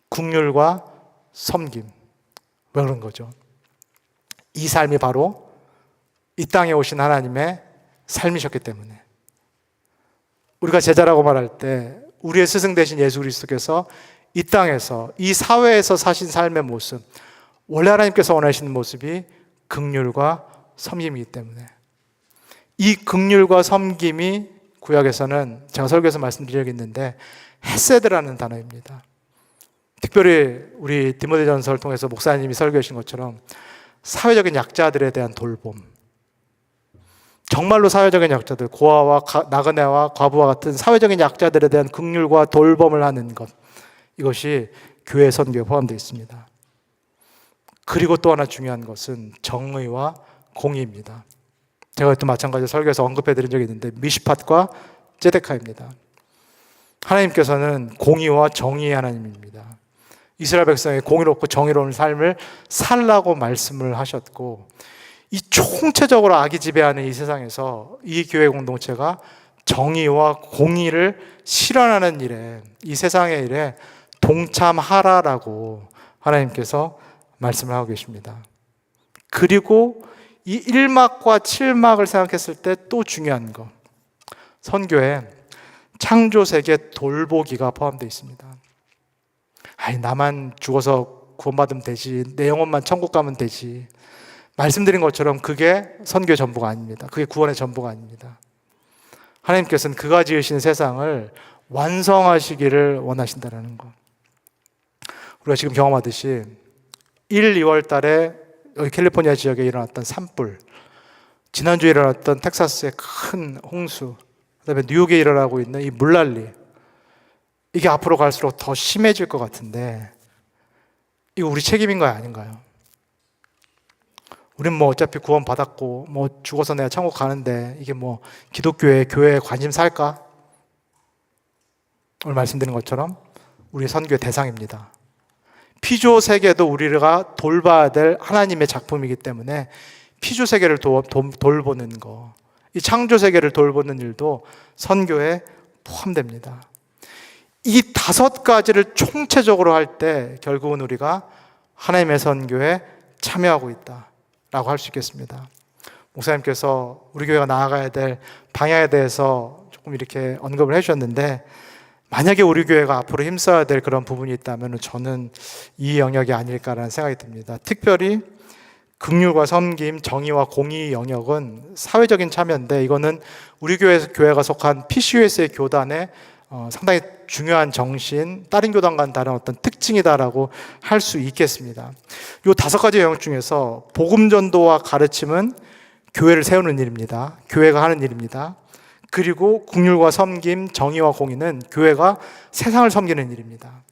긍휼과 섬김. 왜 그런 거죠? 이 삶이 바로 이 땅에 오신 하나님의 삶이셨기 때문에. 우리가 제자라고 말할 때 우리의 스승 되신 예수 그리스도께서 이 땅에서, 이 사회에서 사신 삶의 모습, 원래 하나님께서 원하시는 모습이 긍휼과 섬김이기 때문에 이 긍휼과 섬김이 구약에서는 제가 설교에서 말씀드리겠는데 헤세드라는 단어입니다. 특별히 우리 디모데전서를 통해서 목사님이 설교해 주신 것처럼 사회적인 약자들에 대한 돌봄, 정말로 사회적인 약자들, 고아와 나그네와 과부와 같은 사회적인 약자들에 대한 긍휼과 돌봄을 하는 것, 이것이 교회 선교에 포함되어 있습니다. 그리고 또 하나 중요한 것은 정의와 공의입니다. 제가 또 마찬가지로 설교에서 언급해 드린 적이 있는데 미시팟과 제데카입니다. 하나님께서는 공의와 정의의 하나님입니다. 이스라엘 백성의 공의롭고 정의로운 삶을 살라고 말씀을 하셨고, 이 총체적으로 악이 지배하는 이 세상에서 이 교회 공동체가 정의와 공의를 실현하는 일에, 이 세상의 일에 동참하라라고 하나님께서 말씀을 하고 계십니다. 그리고 이 1막과 7막을 생각했을 때 또 중요한 거, 선교에 창조세계 돌보기가 포함되어 있습니다. 아니, 나만 죽어서 구원받으면 되지, 내 영혼만 천국 가면 되지, 말씀드린 것처럼 그게 선교의 전부가 아닙니다. 그게 구원의 전부가 아닙니다. 하나님께서는 그가 지으신 세상을 완성하시기를 원하신다는 것. 우리가 지금 경험하듯이 1, 2월 달에 여기 캘리포니아 지역에 일어났던 산불, 지난주에 일어났던 텍사스의 큰 홍수, 그다음에 뉴욕에 일어나고 있는 이 물난리, 이게 앞으로 갈수록 더 심해질 것 같은데 이거 우리 책임인가요, 아닌가요? 우린 뭐 어차피 구원 받았고 뭐 죽어서 내가 천국 가는데 이게 뭐 기독교회, 교회에 관심 살까? 오늘 말씀드린 것처럼 우리 선교의 대상입니다. 피조 세계도 우리가 돌봐야 될 하나님의 작품이기 때문에 피조 세계를 돌보는 거, 이 창조 세계를 돌보는 일도 선교에 포함됩니다. 이 5가지를 총체적으로 할 때 결국은 우리가 하나님의 선교에 참여하고 있다라고 할 수 있겠습니다. 목사님께서 우리 교회가 나아가야 될 방향에 대해서 조금 이렇게 언급을 해주셨는데, 만약에 우리 교회가 앞으로 힘써야 될 그런 부분이 있다면 저는 이 영역이 아닐까라는 생각이 듭니다. 특별히 긍휼과 섬김, 정의와 공의 영역은 사회적인 참여인데, 이거는 우리 교회가 속한 PCUS의 교단의 상당히 중요한 정신, 다른 교단과는 다른 어떤 특징이다라고 할 수 있겠습니다. 이 5가지 영역 중에서 복음 전도와 가르침은 교회를 세우는 일입니다. 교회가 하는 일입니다. 그리고 긍휼과 섬김, 정의와 공의는 교회가 세상을 섬기는 일입니다.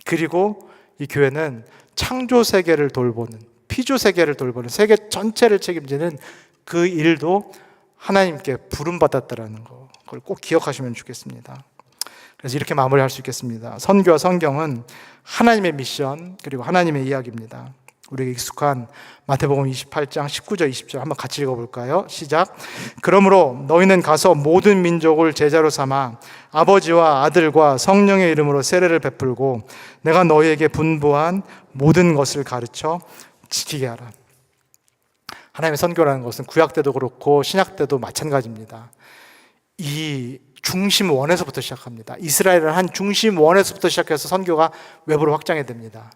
그리고 이 교회는 창조 세계를 돌보는, 피조 세계를 돌보는, 세계 전체를 책임지는 그 일도 하나님께 부름받았다라는 거, 그걸 꼭 기억하시면 좋겠습니다. 그래서 이렇게 마무리할 수 있겠습니다. 선교와 성경은 하나님의 미션, 그리고 하나님의 이야기입니다. 우리에게 익숙한 마태복음 28장 19절 20절 한번 같이 읽어볼까요? 시작. 그러므로 너희는 가서 모든 민족을 제자로 삼아 아버지와 아들과 성령의 이름으로 세례를 베풀고 내가 너희에게 분부한 모든 것을 가르쳐 지키게 하라. 하나님의 선교라는 것은 구약 때도 그렇고 신약 때도 마찬가지입니다. 이 중심 원에서부터 시작합니다. 이스라엘은 한 중심 원에서부터 시작해서 선교가 외부로 확장이 됩니다.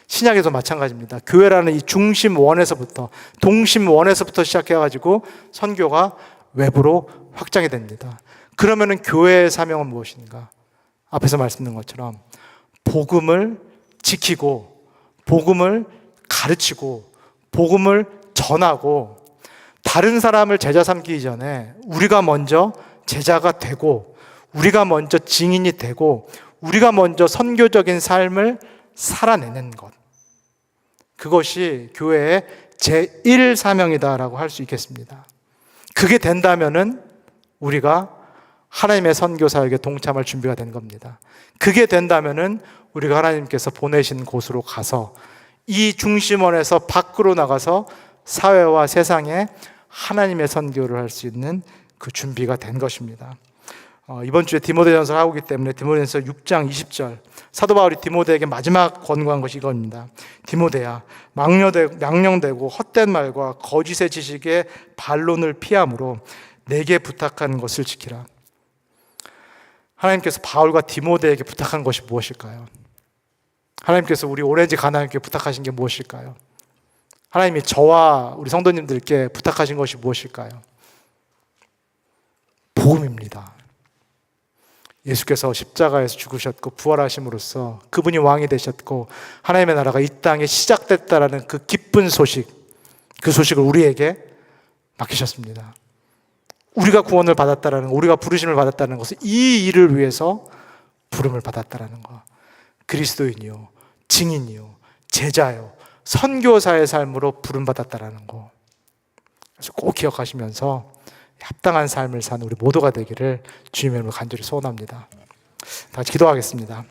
신약에도 마찬가지입니다. 교회라는 이 중심 원에서부터, 동심 원에서부터 시작해가지고 선교가 외부로 확장이 됩니다. 그러면은 교회의 사명은 무엇인가? 앞에서 말씀드린 것처럼 복음을 지키고, 복음을 가르치고, 복음을 전하고, 다른 사람을 제자 삼기 전에 우리가 먼저 제자가 되고, 우리가 먼저 증인이 되고, 우리가 먼저 선교적인 삶을 살아내는 것, 그것이 교회의 제1 사명이다라고 할 수 있겠습니다. 그게 된다면은 우리가 하나님의 선교 사역에 동참할 준비가 된 겁니다. 그게 된다면은 우리가 하나님께서 보내신 곳으로 가서 이 중심원에서 밖으로 나가서 사회와 세상에 하나님의 선교를 할 수 있는 그 준비가 된 것입니다. 이번 주에 디모데전서를 하고 있기 때문에 디모데전서 6장 20절, 사도 바울이 디모데에게 마지막 권고한 것이 이겁니다. 디모데야, 망령되고 헛된 말과 거짓의 지식의 반론을 피함으로 내게 부탁한 것을 지키라. 하나님께서 바울과 디모데에게 부탁한 것이 무엇일까요? 하나님께서 우리 오렌지 가나안교회 부탁하신 게 무엇일까요? 하나님이 저와 우리 성도님들께 부탁하신 것이 무엇일까요? 복음입니다. 예수께서 십자가에서 죽으셨고 부활하심으로써 그분이 왕이 되셨고 하나님의 나라가 이 땅에 시작됐다라는 그 기쁜 소식, 그 소식을 우리에게 맡기셨습니다. 우리가 구원을 받았다라는 거, 우리가 부르심을 받았다는 것은 이 일을 위해서 부름을 받았다라는 거. 그리스도인이요, 증인이요, 제자요, 선교사의 삶으로 부름받았다라는 거. 그래서 꼭 기억하시면서 합당한 삶을 사는 우리 모두가 되기를 주님의 이름으로 간절히 소원합니다. 다 같이 기도하겠습니다.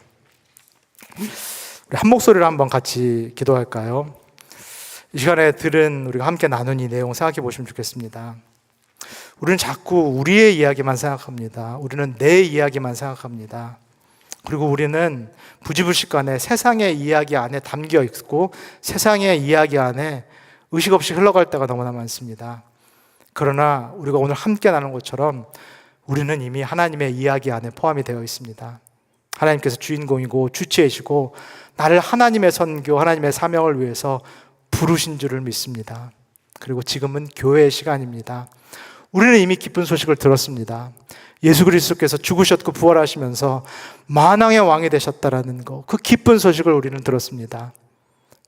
우리 한 목소리로 한번 같이 기도할까요? 이 시간에 들은 우리가 함께 나눈 이 내용 생각해 보시면 좋겠습니다. 우리는 자꾸 우리의 이야기만 생각합니다. 우리는 내 이야기만 생각합니다. 그리고 우리는 부지불식간에 세상의 이야기 안에 담겨 있고 세상의 이야기 안에 의식 없이 흘러갈 때가 너무나 많습니다. 그러나 우리가 오늘 함께 나눈 것처럼 우리는 이미 하나님의 이야기 안에 포함이 되어 있습니다. 하나님께서 주인공이고 주체이시고 나를 하나님의 선교, 하나님의 사명을 위해서 부르신 줄을 믿습니다. 그리고 지금은 교회의 시간입니다. 우리는 이미 기쁜 소식을 들었습니다. 예수 그리스도께서 죽으셨고 부활하시면서 만왕의 왕이 되셨다라는 거, 그 기쁜 소식을 우리는 들었습니다.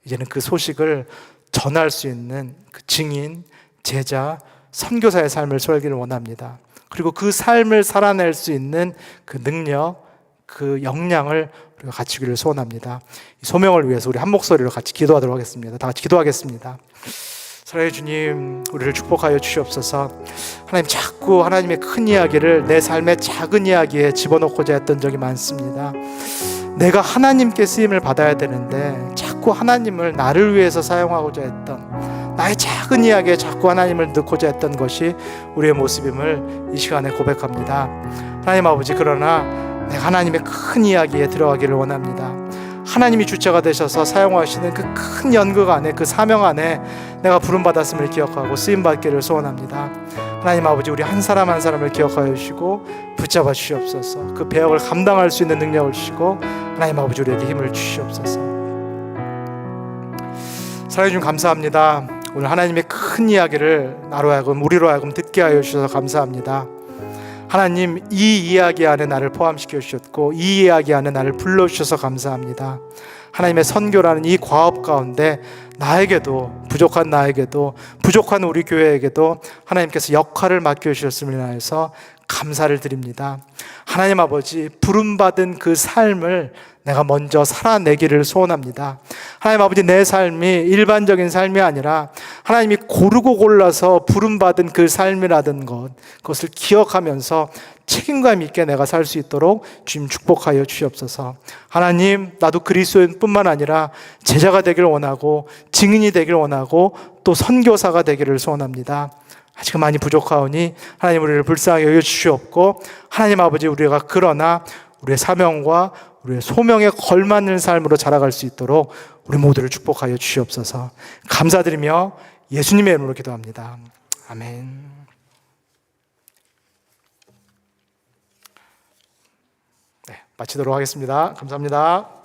이제는 그 소식을 전할 수 있는 그 증인, 제자, 선교사의 삶을 살기를 원합니다. 그리고 그 삶을 살아낼 수 있는 그 능력, 그 역량을 우리가 갖추기를 소원합니다. 이 소명을 위해서 우리 한 목소리로 같이 기도하도록 하겠습니다. 다 같이 기도하겠습니다. 사랑의 주님, 우리를 축복하여 주시옵소서. 하나님, 자꾸 하나님의 큰 이야기를 내 삶의 작은 이야기에 집어넣고자 했던 적이 많습니다. 내가 하나님께 쓰임을 받아야 되는데 자꾸 하나님을 나를 위해서 사용하고자 했던, 나의 작은 이야기에 자꾸 하나님을 넣고자 했던 것이 우리의 모습임을 이 시간에 고백합니다. 하나님 아버지, 그러나 내가 하나님의 큰 이야기에 들어가기를 원합니다. 하나님이 주체가 되셔서 사용하시는 그 큰 연극 안에, 그 사명 안에 내가 부름받았음을 기억하고 쓰임받기를 소원합니다. 하나님 아버지, 우리 한 사람 한 사람을 기억하여 주시고 붙잡아 주시옵소서. 그 배역을 감당할 수 있는 능력을 주시고 하나님 아버지, 우리에게 힘을 주시옵소서. 사랑해 주님 감사합니다. 오늘 하나님의 큰 이야기를 나로 하여금, 우리로 하여금 듣게 하여 주셔서 감사합니다. 하나님, 이 이야기 안에 나를 포함시켜 주셨고 이 이야기 안에 나를 불러주셔서 감사합니다. 하나님의 선교라는 이 과업 가운데 나에게도, 부족한 나에게도, 부족한 우리 교회에게도 하나님께서 역할을 맡겨주셨음을 인하여서 감사를 드립니다. 하나님 아버지, 부름받은 그 삶을 내가 먼저 살아내기를 소원합니다. 하나님 아버지, 내 삶이 일반적인 삶이 아니라 하나님이 고르고 골라서 부름받은 그 삶이라든 그것을 기억하면서 책임감 있게 내가 살 수 있도록 주님 축복하여 주시옵소서. 하나님, 나도 그리스도인뿐만 아니라 제자가 되기를 원하고 증인이 되기를 원하고 또 선교사가 되기를 소원합니다. 아직은 많이 부족하오니 하나님, 우리를 불쌍히 여겨주시옵고 하나님 아버지, 우리가 그러나 우리의 사명과 우리의 소명에 걸맞는 삶으로 자라갈 수 있도록 우리 모두를 축복하여 주시옵소서. 감사드리며 예수님의 이름으로 기도합니다. 아멘. 네, 마치도록 하겠습니다. 감사합니다.